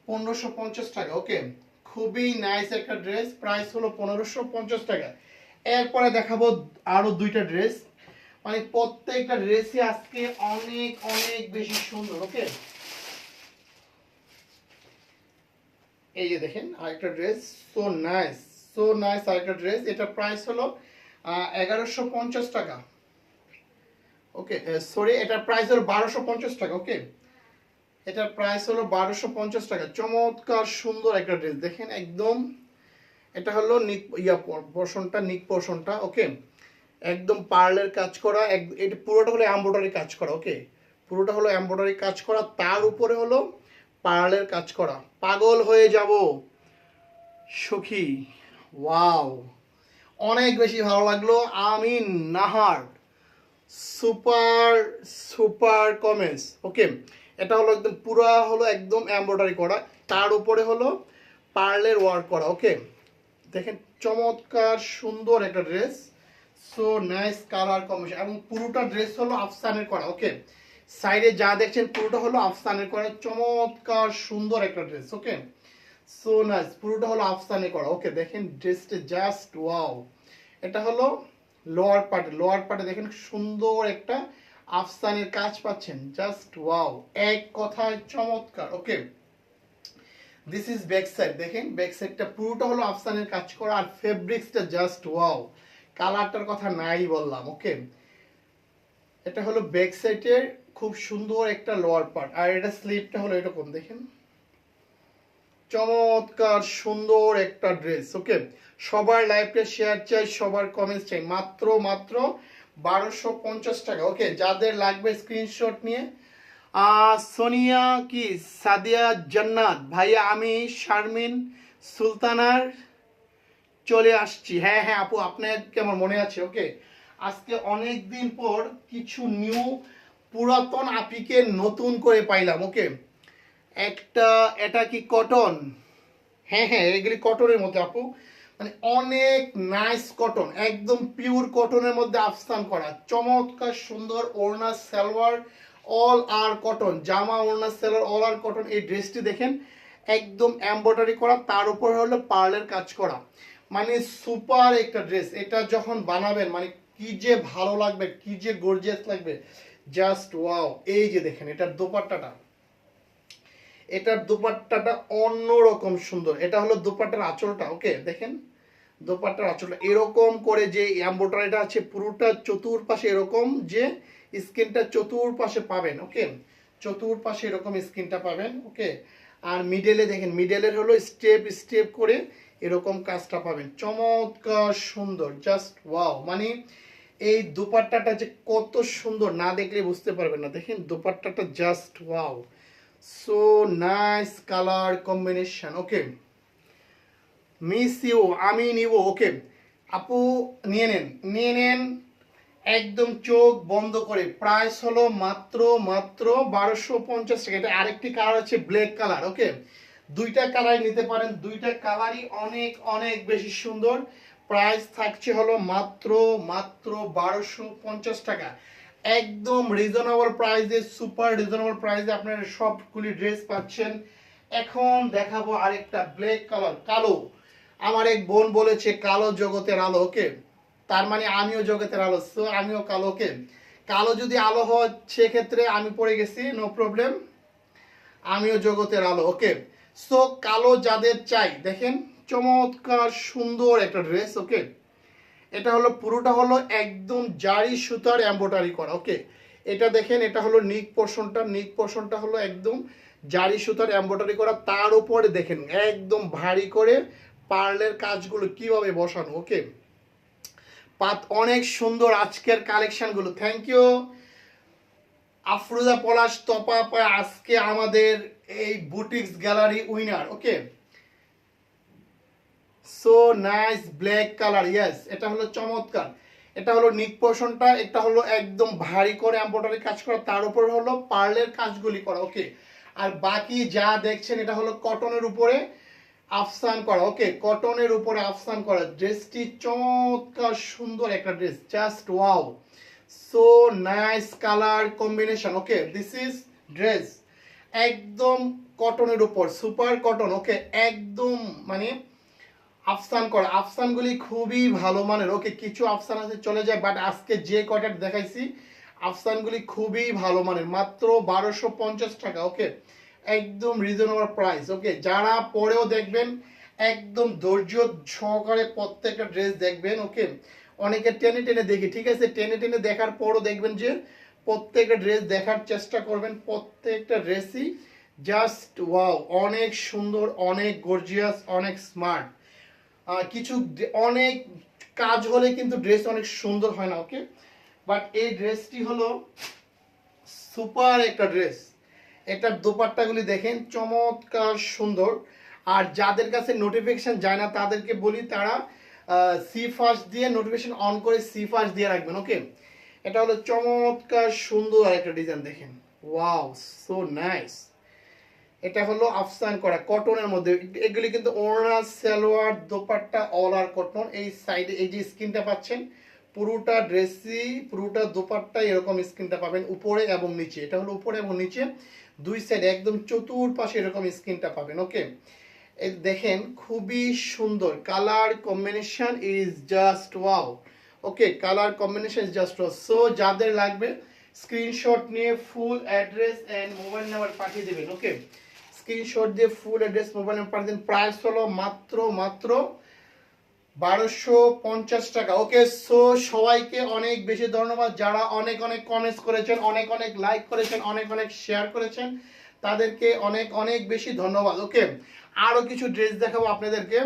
1550 টাকা। ওকে, খুবই নাইস একটা ড্রেস, প্রাইস হলো 1550 টাকা। এরপরে দেখাবো আরো দুইটা ড্রেস, মানে প্রত্যেকটা ড্রেসই আজকে অনেক অনেক বেশি সুন্দর। ওকে, এই যে দেখেন আরেকটা dress, so nice, so nice আরেকটা ড্রেস। এটা প্রাইস হলো 1150 টাকা। ওকে, সরি, এটার প্রাইস হলো 1250 টাকা। ওকে, এটার প্রাইস হলো 1250 টাকা। চমৎকার সুন্দর একটা ড্রেস দেখেন একদম। এটা হলো নিক পোর্শনটা, নিক পোর্শনটা। ওকে, একদম পার্লের কাজ করা, এটা পুরোটা হলো এমব্রয়ডারি কাজ করা। ওকে, পুরোটা হলো এমব্রয়ডারি কাজ করা, তার উপরে হলো পার্লের কাজ করা। পাগল হয়ে যাব সখী, ওয়াও, অনেক বেশি ভালো লাগলো। আমি নাহার, সুপার সুপার কমেন্টস। ওকে, এটা হলো একদম পুরা হলো একদম এমব্রয়ডারি করা, তার উপরে হলো পার্লের ওয়ার্ক করা। ওকে, দেখেন চমৎকার সুন্দর একটা dress, so nice colour combination, এবং পুরোটা ড্রেস হলো আফসানের করা। ওকে, সাইডে যা দেখছেন পুরোটা হলো আফসানের করা, চমৎকার সুন্দর একটা ড্রেস। ওকে, সো নাইস, পুরোটা হলো আফসানে করা। ওকে, দেখেন ড্রেসটা জাস্ট ওয়াও। এটা হলো লোয়ার পার্টে দেখেন সুন্দর একটা আফসানের কাজ পাচ্ছেন, জাস্ট ওয়াও, এক কথায় চমৎকার। ওকে, দিস ইজ ব্যাক সাইড, দেখেন ব্যাক সাইডটা পুরোটা হলো আফসানের কাজ করা, আর ফেব্রিক্সটা জাস্ট ওয়াও, কালারটার কথা নাই বললাম। ওকে, এটা হলো ব্যাক সাইডের খুব সুন্দর একটা লোয়ার পার্ট, আর এটা স্লিপটা হলো এরকম দেখেন, চমৎকার সুন্দর একটা ড্রেস। ওকে, সবার লাইভে শেয়ার চাই, সবার কমেন্টস চাই, মাত্র মাত্র 1250 টাকা। ওকে, যাদের লাগবে স্ক্রিনশট নিয়ে। সোনিয়া কি সাদিয়া জান্নাত ভাইয়া, আমি শারমিন সুলতানার চলে আসছি। হ্যাঁ হ্যাঁ আপু, আপনার কেমন মনে আছে? ওকে, আজকে অনেক দিন পর কিছু নিউ পুরাতন আপিকে নতুন করে পাইলাম। ওকে, একটা, এটা কি কটন? হ্যাঁ হ্যাঁ, এগুলি কটনের মধ্যে আপু, মানে অনেক নাইস কটন, একদম পিওর কটনের মধ্যে আফসান করা, চমৎকার সুন্দর ওড়না সালোয়ার অল আর কটন, জামা ওড়না সালোয়ার অল আর কটন। এই ড্রেসটি দেখেন একদম এমব্রয়ডারি করা, তার উপর হলো পার্লের কাজ করা, মানে সুপার একটা ড্রেস। এটা যখন বানাবেন মানে কি যে ভালো লাগবে, কি যে গর্জিয়াস লাগবে, জাস্ট ওয়াও। এই যে দেখেন এটার দোপাট্টাটা, এটার দোপাট্টাটা অন্যরকম সুন্দর। এটা হলো দোপাট্টার আঁচলটা। ওকে, দেখেন দোপাট্টার আঁচলটা এরকম করে যে এমব্রয়ডারিটা আছে পুরোটা চতুর্পাশে এরকম, যে স্কিনটা চতুর্পাশে পাবেন। ওকে, চতুর্পাশে এরকম স্কিনটা পাবেন। ওকে, আর মিডলে দেখেন, মিডলের হলো স্টেপ স্টেপ করে এরকম কাজটা পাবেন, চমৎকার সুন্দর, জাস্ট ওয়াও। মানে এই দোপাট্টাটা যে কত সুন্দর না দেখলে বুঝতে পারবেন না। দেখেন দোপাট্টাটা just wow, so nice colour combination. Okay, miss you, আমি নিব। ওকে আপু, নিয়ে নেন নিয়ে নেন, একদম চোখ বন্ধ করে প্রাইস হলো মাত্র মাত্র 1250 টাকা। এটা আরেকটি কালার হচ্ছে ব্ল্যাক কালার। ওকে, দুইটা কালার নিতে পারেন, দুইটা কালারই অনেক অনেক বেশি সুন্দর। প্রাইস থাকছে হলো মাত্র মাত্র 1250 টাকা। একদম রিজনেবল প্রাইসে, সুপার রিজনেবল প্রাইসে আপনারা সবগুলি ড্রেস পাচ্ছেন। এখন দেখাবো আরেকটা ব্ল্যাক কালার, কালো। আমার এক বোন বলেছে কালো জগতের আলো। ওকে, তার মানে আমিও জগতের আলো, সো আমিও কালোকে। কালো যদি আলো হয় সেক্ষেত্রে আমি পড়ে গেছি, নো প্রবলেম, আমিও জগতের আলো। ওকে, সো কালো যাদের চাই, দেখেন চমৎকার সুন্দর একটা ড্রেস। ওকে, এটা হলো পুরোটা হলো একদম জারি সুতার এমব্রয়ডারি করা। ওকে, এটা দেখেন, এটা হলো নিক পোর্শনটা, নিক পোর্শনটা হলো একদম জারি সুতার এমব্রয়ডারি করা। তার উপরে দেখেন একদম ভারী করে পার্লের কাজগুলো কিভাবে বসানো। ওকে, অনেক সুন্দর আজকের কালেকশনগুলো। থ্যাংক ইউ আফরোজা পলাশ তপা আপা, আজকে আমাদের এই boutiques gallery winner. Okay, so nice black colour, yes, এটা হলো চমৎকার। এটা হলো নিক পোর্শনটা, এটা হলো একদম ভারী করে এমব্রয়ডারি কাজ করা, তার উপর হলো পার্লের কাজগুলি করা। ওকে, আর বাকি যা দেখছেন এটা হলো কটনের উপরে আফসান করা। ওকে, কটনের উপরে আফসান করা। ড্রেসটি চমৎকার সুন্দর একটা dress, just wow, so nice colour combination. Okay, this is dress একদম কটনের উপর, সুপার কটন। ওকে, একদম মানে আফসান করা, আফসানগুলি খুবই ভালো মানের। ওকে, কিছু আফসান আছে চলে যায়, বাট আজকে যে কয়টা দেখাইছি আফসানগুলি খুবই ভালো মানের, মাত্র 1250 টাকা। ওকে, একদম রিজনেবল প্রাইস। ওকে, যারা পরেও দেখবেন একদম ধৈর্য সহকারে প্রত্যেকটা ড্রেস দেখবেন। ওকে, অনেকে টেনে টেনে দেখি, ঠিক আছে, টেনে টেনে দেখার পরও দেখবেন যে প্রত্যেকটা ড্রেস দেখার চেষ্টা করবেন। প্রত্যেকটা ড্রেসই জাস্ট ওয়াও, অনেক সুন্দর, অনেক গর্জিয়াস, অনেক স্মার্ট। কিছু অনেক কাজ হলে কিন্তু ড্রেস অনেক সুন্দর হয় না। ওকে, বাট এই ড্রেসটি হলো সুপার একটা ড্রেস। এটার দোপাট্টাগুলি দেখেন চমৎকার সুন্দর। আর যাদের কাছে নোটিফিকেশন যায় না তাদেরকে বলি তারা সি ফার্স্ট দিয়ে নোটিফিকেশন অন করে সি ফার্স্ট দিয়ে রাখবেন। ওকে, এটা হলো চমৎকার সুন্দর একটা ডিজাইন, দেখেন ওয়াও, সো নাইস। এটা হলো আফসান করা কটনের মধ্যে, এগুলি কিন্তু ওড়না, সালোয়ার, দোপাট্টা অল আর কটন। এই সাইডে এই যে স্কিনটা পাচ্ছেন পুরোটা ড্রেসই, পুরোটা দোপাট্টা এরকম স্কিনটা পাবেন উপরে এবং নিচে। এটা হলো উপরে এবং নিচে দুই সাইড একদম চতুর্পাশে এরকম স্কিনটা পাবেন। ওকে, দেখেন খুবই সুন্দর colour combination, is just wow. Okay, colour combination is just wow. So যাদের লাগবে স্ক্রিনশট নিয়ে full address and mobile number পাঠিয়ে দেবেন। ওকে, স্ক্রিনশট দিয়ে ফুল অ্যাড্রেস মোবাইল নাম্বার পাঠিয়ে দেন। প্রাইস হলো মাত্র মাত্র 1250 টাকা। ওকে, সো সবাইকে অনেক বেশি ধন্যবাদ যারা অনেক অনেক কমেন্টস করেছেন, অনেক অনেক লাইক করেছেন, অনেক অনেক শেয়ার করেছেন, তাদেরকে অনেক অনেক বেশি ধন্যবাদ। ওকে, আরো কিছু ড্রেস দেখাবো আপনাদেরকে।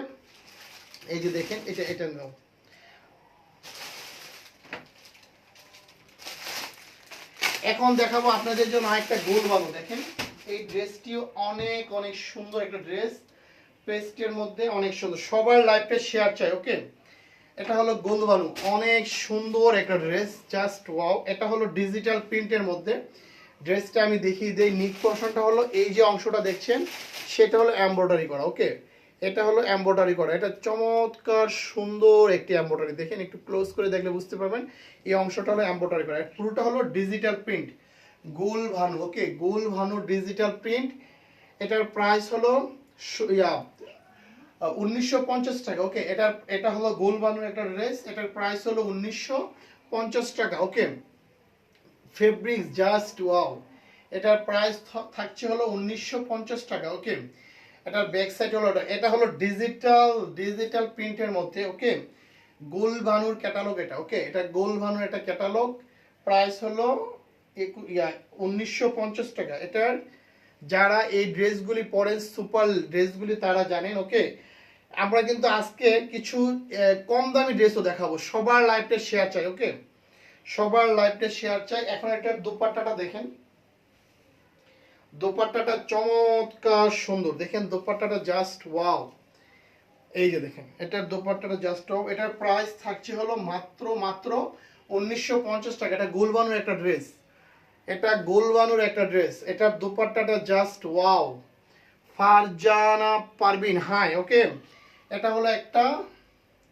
এই যে দেখেন, এটা এটা নাও। এখন দেখাবো আপনাদের জন্য আরেকটা গোল বালু। দেখেন এই ড্রেসটিও অনেক অনেক সুন্দর একটা ড্রেস, পেস্টের মধ্যে অনেক সুন্দর, সবার লাইফে শেয়ার চাই। ওকে, এটা হলো গোলবানু, অনেক সুন্দর একটা ড্রেস, জাস্ট ওয়াও। এটা হলো ডিজিটাল প্রিন্টের মধ্যে। ড্রেসটা আমি দেখিয়ে দেই। নিক পোর্শনটা হলো এই যে অংশটা দেখছেন সেটা হলো এমব্রয়ডারি করা। ওকে, এটা হলো এমব্রয়ডারি করা, এটা চমৎকার সুন্দর একটি এমব্রয়ডারি। দেখেন একটু ক্লোজ করে দেখলে বুঝতে পারবেন এই অংশটা হলো এমব্রয়ডারি করা। পুরোটা হলো ডিজিটাল প্রিন্ট, গোল ভানু। ওকে, গোল ভানু ডিজিটাল প্রিন্ট। এটার প্রাইস হলো 1950 টাকা। ওকে, এটা হলো গোল বানুর একটা ড্রেস, এটার প্রাইস হলো 1950 টাকা। ওকে, ফেব্রিক্স জাস্ট ওয়াও, এটার প্রাইস থাকছে হলো 1950 টাকা। ওকে, এটার ব্যাক সাইড হলো এটা হলো ডিজিটাল ডিজিটাল প্রিন্টের মধ্যে। ওকে, গোল ভানুর ক্যাটালগ এটা। ওকে, এটা গোল ভানুর একটা ক্যাটালগ, প্রাইস হলো 1950 টাকা। এটার যারা এই ড্রেসগুলি পরেন, সুপার ড্রেসগুলি, তারা জানেন। ওকে, আমরা কিন্তু আজকে কিছু কম দামি ড্রেসও দেখাবো, সবার লাইফটা শেয়ার চাই। ওকে, সবার লাইফটা শেয়ার চাই। এখন একটা দোপাট্টাটা দেখেন, দোপাট্টাটা চমৎকার সুন্দর, দেখেন দোপাট্টাটা জাস্ট ওয়াও। এই যে দেখেন এটার দোপাট্টাটা জাস্ট ওয়াও। এটার প্রাইস থাকছে হলো মাত্র মাত্র 1950 টাকা। এটা গোলবানুর একটা ড্রেস, এটা গোলবানুর একটা ড্রেস। এটার দোপাট্টাটা just wow. Farzana Parvin, hi, okay. এটা হলো একটা,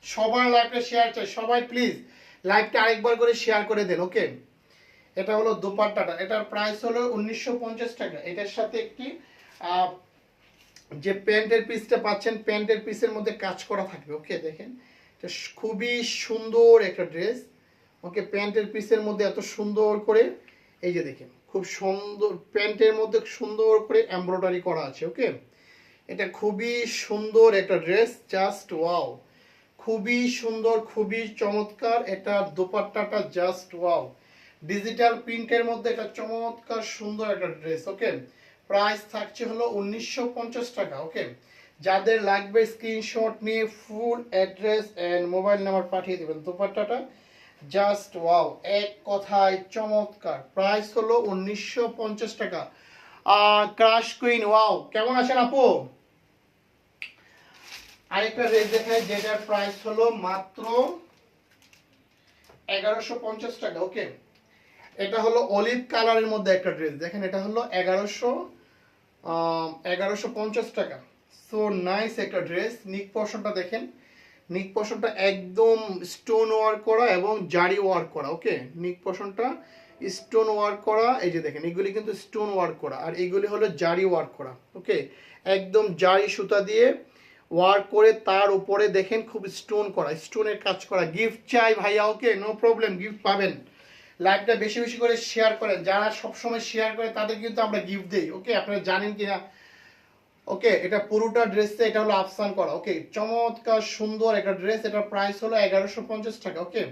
সবার লাইভটা শেয়ার চাই, সবাই প্লিজ লাইভটা আরেকবার করে শেয়ার করে দেন, ওকে। এটা হলো দোপাট্টাটা, এটার প্রাইস হলো 1950 টাকা। এটার সাথে একটি যে প্যান্টের পিসটা পাচ্ছেন, প্যান্টের পিসের মধ্যে কাজ করা থাকবে, ওকে। দেখেন এটা খুবই সুন্দর একটা ড্রেস, ওকে। প্যান্টের পিসের মধ্যে এত সুন্দর করে, এই যে দেখেন খুব সুন্দর প্যান্টের মধ্যে সুন্দর করে এমব্রয়ডারি করা আছে, ওকে। এটা খুবই সুন্দর একটা ড্রেস, জাস্ট ওয়াও, খুবই সুন্দর, খুবই চমৎকার। এটা দোপাট্টাটা জাস্ট ওয়াও, ডিজিটাল প্রিন্টের মধ্যে এটা চমৎকার সুন্দর একটা ড্রেস, ওকে। প্রাইস থাকছে হলো 1950 টাকা, ওকে। যাদের লাগবে স্ক্রিনশট নিয়ে full address and mobile number পাঠিয়ে দেবেন। দোপাট্টাটা জাস্ট ওয়াও, এক কথায় চমৎকার। প্রাইস হলো 1950 টাকা। ক্রাশ কুইন, ওয়াও, কেমন আছেন আপু? আরেকটা ড্রেস দেখায় যেটার প্রাইস হলো মাত্র 1150 টাকা, ওকে। এটা হলো অলিভ কালারের মধ্যে একটা ড্রেস, দেখেন এটা হলো 1150 টাকা। সো নাইস একটা ড্রেস। নিক পোর্শনটা দেখেন, নিক পোর্শনটা একদম স্টোন ওয়ার্ক করা এবং জারি ওয়ার্ক করা, ওকে। নিক পোর্শনটা স্টোন ওয়ার্ক করা, এই যে দেখেন এগুলি কিন্তু স্টোন ওয়ার্ক করা, আর এইগুলি হলো জারি ওয়ার্ক করা, ওকে। একদম জারি সুতা দিয়ে ওয়ার্ক করে তার উপরে দেখেন খুব স্টোন করা, স্টোনের কাজ করা। গিফট চাই ভাইয়া, ওকে, নো প্রবলেম, গিফট পাবেন। লাইভটা বেশি বেশি করে শেয়ার করেন, যারা সবসময় শেয়ার করে তাদের কিন্তু আমরা গিফট দেই, ওকে। আপনারা জানেন কিনা, ওকে। এটা পুরোটা ড্রেসে এটা হলো আফসান করা, ওকে। চমৎকার সুন্দর একটা ড্রেস। এটার প্রাইস হলো 1150 টাকা, ওকে।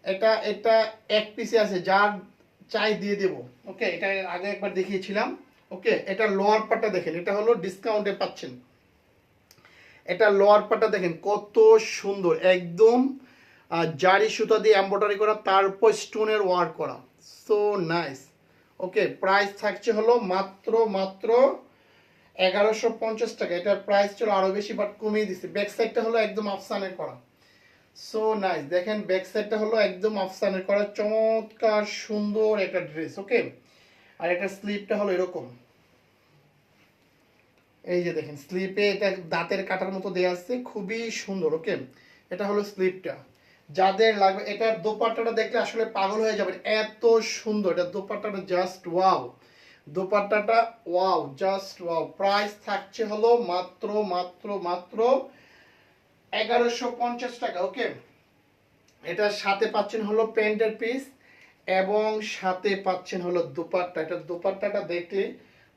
এটা এটা এক পিসে আছে, যার চাই দিয়ে দেব, ওকে। এটা আগে একবার দেখিয়েছিলাম, ওকে। এটা লোয়ার পার্টটা দেখেন, এটা হলো ডিসকাউন্টে পাচ্ছেন। এটা লোয়ার পার্টটা দেখেন কত সুন্দর, একদম জারি সুতা দিয়ে এমব্রয়ডারি করা, তার উপর স্টোনের ওয়ার্ক করা, সো নাইস, ওকে। প্রাইস থাকছে হলো মাত্র মাত্র 1150 টাকা। এটার প্রাইস ছিল আরো বেশি, বাট কমিয়ে দিচ্ছে। ব্যাক সাইডটা হলো একদম আফসানের করা, সো নাইস। দেখেন ব্যাক সাইডটা হলো একদম আফসানের করা, চমৎকার সুন্দর একটা ড্রেস, ওকে। আর এটা স্লিপটা হলো এরকম, এই যে দেখেন স্লিপে এটা দাঁতের কাটার মতো দেয়া আছে, খুবই সুন্দর, ওকে। এটা হলো স্লিপটা। যাদের লাগবে, এটার দোপাট্টাটা দেখলে আসলে পাগল হয়ে যাবেন, এত সুন্দর। এটা দোপাট্টাটা জাস্ট ওয়াও, দোপাট্টাটা ওয়াও, জাস্ট ওয়াও। প্রাইস থাকছে হলো মাত্র মাত্র মাত্র 1150 টাকা, ওকে। এটার সাথে পাচ্ছেন হলো প্যান্টের পিস এবং সাথে পাচ্ছেন হলো দোপাট্টা। এটা দোপাট্টাটা দেখলে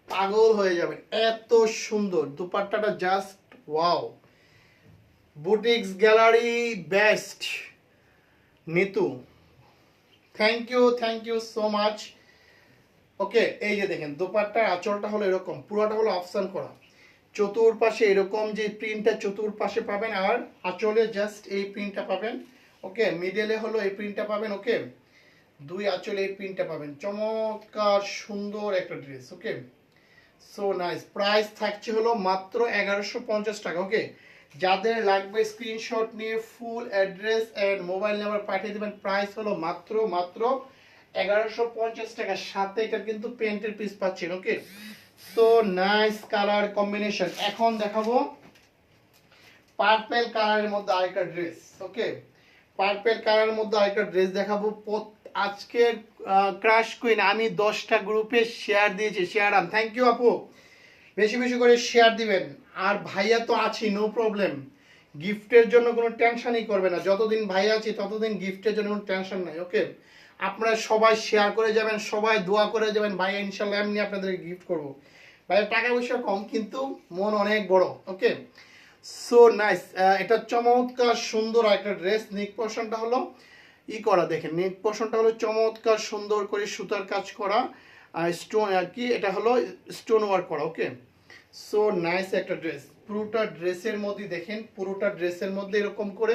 পাগল হয়ে যাবেন, এত সুন্দর দোপাট্টাটা, just wow. Boutiques gallery best Nitu, thank you so much, okay. এই যে দেখেন দোপাট্টার আঁচলটা হলো এরকম, পুরোটা হলো আফসান করা, চতুর্পাশে এরকম যে প্রিন্টটা চতুর্পাশে পাবেন, আর আঁচলে জাস্ট এই প্রিন্টটা পাবেন, ওকে। মিডলে হলো এই প্রিন্টটা পাবেন, ওকে। দুই আঁচলে এই প্রিন্টটা পাবেন, চমৎকার সুন্দর একটা dress, okay. So nice. Price থাকছে হলো মাত্র 1150 টাকা, ওকে। যাদের লাগবে স্ক্রিনশট নিয়ে full address and mobile number পাঠিয়ে দেবেন। প্রাইস হলো মাত্র মাত্র 1150 টাকা। সাথে এটা কিন্তু প্যান্টের পিস পাচ্ছেন, okay. So nice colour combination. এখন দেখাবো পার্পল কালারের মধ্যে আরেকটা ড্রেস, ওকে। পার্পল কালারের মধ্যে আরেকটা ড্রেস দেখাবো। আজকের ক্রাশ কুইন আমি 10টা গ্রুপে শেয়ার দিয়েছি, শেয়ার আম, থ্যাংক ইউ আপু, বেশি বেশি করে শেয়ার দিবেন। আর ভাইয়া তো আছি, নো প্রবলেম, গিফটের জন্য কোনো টেনশনই করবে না। যতদিন ভাইয়া আছি ততদিন গিফটের জন্য কোনো টেনশন নাই, ওকে। আপনারা সবাই শেয়ার করে যাবেন, সবাই দোয়া করে যাবেন, ভাইয়া ইনশাল্লাহ এমনি আপনাদের গিফট করবো। ভাইয়া টাকা পয়সা কম কিন্তু মন অনেক বড়, ওকে। So nice. এটা চমৎকার সুন্দর একটা ড্রেস। নেক পোর্শনটা হলো ই করা, দেখেন নেক পোর্শনটা হলো চমৎকার সুন্দর করে সুতার কাজ করা, আর স্টোন আর কি, এটা হলো স্টোন ওয়ার্ক করা, ওকে। সো নাইস একটা ড্রেস। পুরোটা ড্রেসের মধ্যে দেখেন, পুরোটা ড্রেসের মধ্যে এরকম করে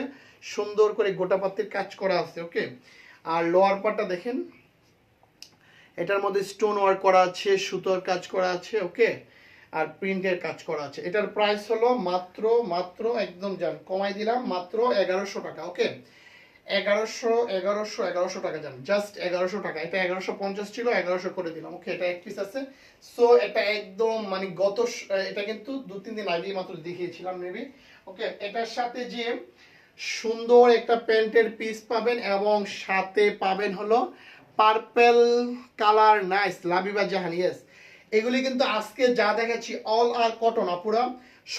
সুন্দর করে গোটা পাতির কাজ করা আছে, ওকে। আর লোয়ার পার্টটা দেখেন, এটার মধ্যে স্টোন ওয়ার্ক করা আছে, সুতোর কাজ করা আছে, ওকে। আর প্রিন্টের কাজ করা আছে। এটার প্রাইস হলো মাত্র মাত্র একদম জান কমাই দিলাম, মাত্র 1100 টাকা, ওকে। এগারোশো টাকা যান, জাস্ট 1100 টাকা। এটা 1150 ছিল, 1100 করে দিলাম। ওকে, এটা এক পিস আছে। সো এটা একদম মানে এটা কিন্তু 2-3 দিন আগেই মাত্র দেখিয়েছিলাম মেবি। ওকে, এটার সাথে যে সুন্দর একটা প্যান্টের পিস পাবেন এবং সাথে পাবেন হলো পার্পল কালার, নাইস লাবিবা জাহান, ইয়েস। এগুলি কিন্তু আজকে যা দেখাচ্ছি অল আর কটন আপুরা।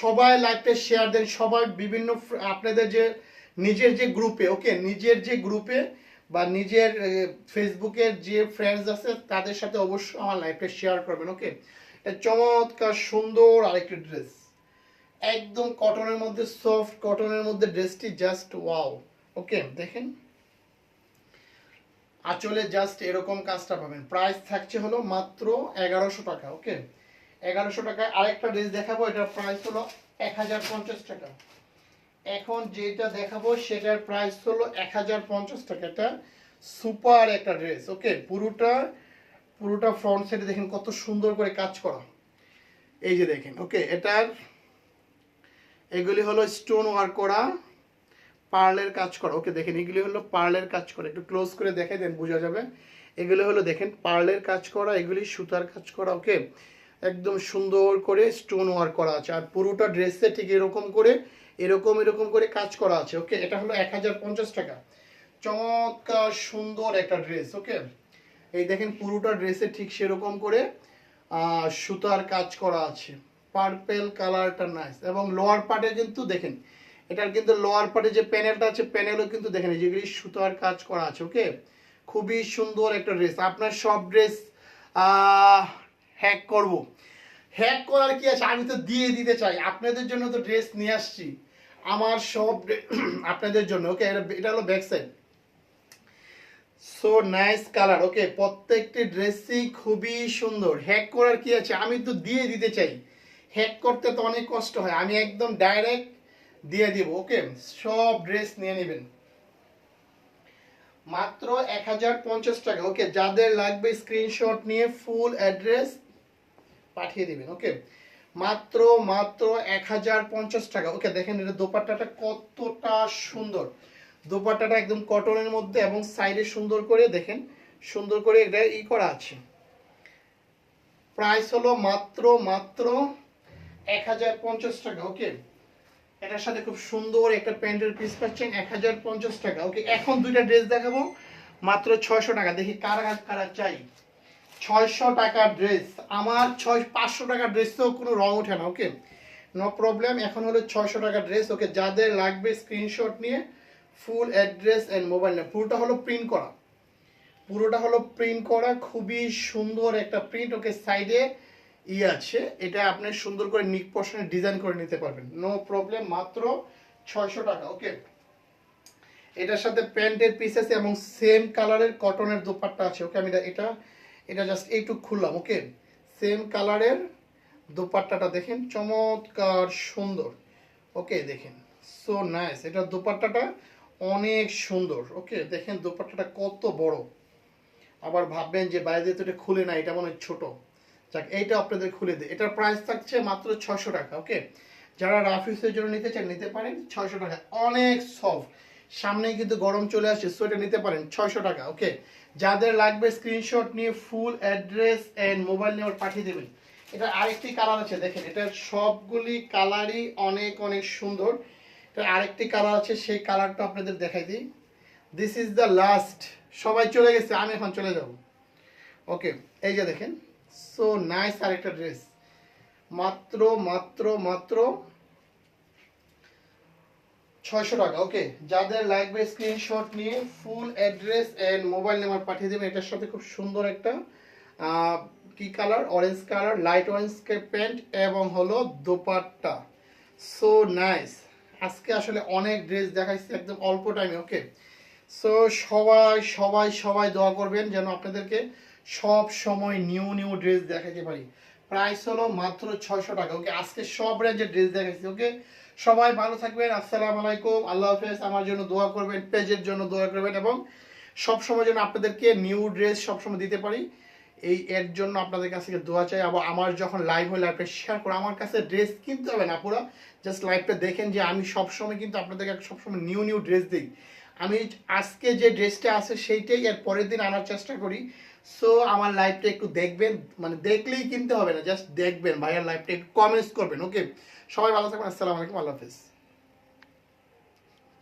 সবাই লাইভটা শেয়ার দেন, সবাই বিভিন্ন আপনাদের যে নিজের যে গ্রুপে, ওকে, নিজের যে গ্রুপে বা নিজের ফেসবুকের যে ফ্রেন্ডস আছে তাদের সাথে অবশ্যই আমার লাইভটা শেয়ার করবেন। ওকে, এটা চমৎকার সুন্দর আরেকটি ড্রেস, একদম কটনের মধ্যে, সফট কটনের মধ্যে ড্রেসটি জাস্ট ওয়াও। ওকে, দেখেন আঁচলে জাস্ট এরকম কাজটা পাবেন। প্রাইস থাকছে হলো মাত্র 1100 টাকা। ওকে, 1100 টাকায় আরেকটা ড্রেস দেখাবো, এটার প্রাইস হলো 1050 টাকা। এখন যেটা দেখাবো সেটার প্রাইস হলো 1050 টাকা। এটা সুপার একটা ড্রেস। ওকে, পুরোটা ফ্রন্ট সাইডে দেখেন কত সুন্দর করে কাজ করা, এই যে দেখেন। ওকে, এটার এগুলি হলো স্টোন ওয়ার্ক করা, পার্লের কাজ করা। ওকে, দেখেন এগুলি হলো পার্লের কাজ করা, একটু ক্লোজ করে দেখে দেন বোঝা যাবে। এগুলি হলো দেখেন পার্লের কাজ করা, এগুলি সুতার কাজ করা। ওকে, একদম সুন্দর করে স্টোন ওয়ার্ক করা আছে, আর পুরোটা ড্রেসে ঠিক এরকম করে এরকম করে কাজ করা আছে। ওকে, এটা হলো 1050 টাকা। চমৎকার সুন্দর একটা ড্রেস। ওকে, এই দেখেন পুরোটা ড্রেসে ঠিক সেরকম করে সুতার কাজ করা আছে, পার্পল কালারটা নাইস। এবং লোয়ার পার্টে কিন্তু দেখেন, এটার কিন্তু লোয়ার পার্টে যে প্যানেলটা আছে, প্যানেলও কিন্তু দেখেন যেগুলি সুতার কাজ করা আছে। ওকে, খুবই সুন্দর একটা ড্রেস। আপনার সব ড্রেস হ্যাক করব, হ্যাক করার কি আছে, আমি তো দিয়ে দিতে চাই, আপনাদের জন্য তো ড্রেস নিয়ে আসছি, আমার সব আপনাদের জন্য। ওকে, এটা হলো back side, so nice colour. Okay, প্রত্যেকটি ড্রেসই খুবই সুন্দর। হ্যাক করার কি আছে, আমি তো দিয়ে দিতে চাই, হ্যাক করতে তো অনেক কষ্ট হয়, আমি একদম ডাইরেক্ট দিয়ে দিব। ওকে, সব ড্রেস নিয়ে নেবেন মাত্র 1050 টাকা। ওকে, যাদের লাগবে স্ক্রিনশট নিয়ে ফুল অ্যাড্রেস পাঠিয়ে দিবেন। ওকে, মাত্র 1050 টাকা। ওকে, দেখেন এটা দোপাট্টাটা কতটা সুন্দর, দোপাট্টাটা একদম কটনের মধ্যে এবং সাইডে সুন্দর করে দেখেন, সুন্দর করে এটা করা আছে। প্রাইস হলো মাত্র 1050 টাকা। ওকে, এটার সাথে খুব সুন্দর একটা প্যান্টের পিস পাচ্ছেন 1050 টাকা। ওকে, এখন দুইটা ড্রেস দেখাবো মাত্র 600 টাকা। দেখি কারা চাই 600 টাকার ড্রেস। আমার 500 টাকার ড্রেসেও কোনো রং ওঠে না। ওকে, নো প্রবলেম। এখন হলো 600 টাকার ড্রেস। ওকে, যাদের লাগবে স্ক্রিনশট নিয়ে full address and mobile number. পুরোটা হলো প্রিন্ট করা, খুবই সুন্দর একটা প্রিন্ট। ওকে, সাইডে আছে, এটা আপনি সুন্দর করে নিক পোর্শনে ডিজাইন করে নিতে পারবেন, নো প্রবলেম। মাত্র 600 টাকা। ওকে, এটার সাথে প্যান্টের পিস আছে এবং সেম কালারের কটনের দোপাট্টা আছে। ওকে, আমি এটা জাস্ট এইটুক খুললাম। ওকে, সেম কালারের দোপাট্টাটা দেখেন, চমৎকার সুন্দর। ওকে, দেখেন সো নাইস, এটা দোপাট্টাটা অনেক সুন্দর। ওকে, দেখেন দোপাট্টাটা কত বড়, আবার ভাববেন যে বাইরে তো এটা খুলে না, এটা মনে হয় ছোট। যাক, এইটা আপনাদের খুলে দিই। এটার প্রাইস থাকছে মাত্র 600 টাকা। ওকে, যারা রাফিউসের জন্য নিতে চান নিতে পারেন, 600 টাকা। অনেক সফট, সামনে কিন্তু গরম চলে আসছে, সো এটা নিতে পারেন 600 টাকা। ওকে, যাদের লাগবে স্ক্রিনশট নিয়ে full address and mobile number পাঠিয়ে দেবেন। এটা আরেকটি কালার আছে, দেখেন এটার সবগুলি কালারই অনেক সুন্দর। এটা আরেকটি কালার আছে, সেই কালারটা আপনাদের দেখাই দিই। দিস ইজ দ্য লাস্ট, সবাই চলে গেছে, আমি এখন চলে যাব। ওকে, এই যে দেখেন সো নাইস আরেকটা ড্রেস, মাত্র 600 টাকা। ওকে, যাদের লাগবে স্ক্রিনশট নিয়ে full address and mobile number পাঠিয়ে দেবেন। এটার সাথে খুব সুন্দর একটা কি colour, orange colour, light orange pant এবং হলো দোপাট্টা, সো নাইস। আজকে আসলে অনেক ড্রেস দেখাইছি একদম অল্প টাইমে। ওকে, সো সবাই দোয়া করবেন যেন আপনাদেরকে সব সময় নিউ ড্রেস দেখাতে পারি। প্রাইস হলো মাত্র 600 টাকা। ওকে, আজকে সব রেঞ্জের ড্রেস দেখাইছি। ওকে, সবাই ভালো থাকবেন, আসসালামু আলাইকুম, আল্লাহ হাফেজ। আমার জন্য দোয়া করবেন, পেজের জন্য দোয়া করবেন এবং সব সময় যেন আপনাদেরকে নিউ ড্রেস সবসময় দিতে পারি, এর জন্য আপনাদের কাছ থেকে দোয়া চাই। আবার আমার যখন লাইভ হয় লাইভটা শেয়ার করো, আমার কাছে ড্রেস কিনতে হবে না, পুরো জাস্ট লাইভটা দেখেন যে আমি সবসময় কিন্তু আপনাদেরকে সবসময় নিউ ড্রেস দিই। আমি আজকে যে ড্রেসটা আছে সেইটাই এর পরের দিন আনার চেষ্টা করি। সো আমার লাইভটা একটু দেখবেন, মানে দেখলেই কিনতে হবে না, জাস্ট দেখবেন, ভাইয়ার লাইভটা একটু কমেন্টস করবেন। ওকে, সবাই ভালো থাকবেন, আসসালামু আলাইকুম, আল্লাহ হাফেজ।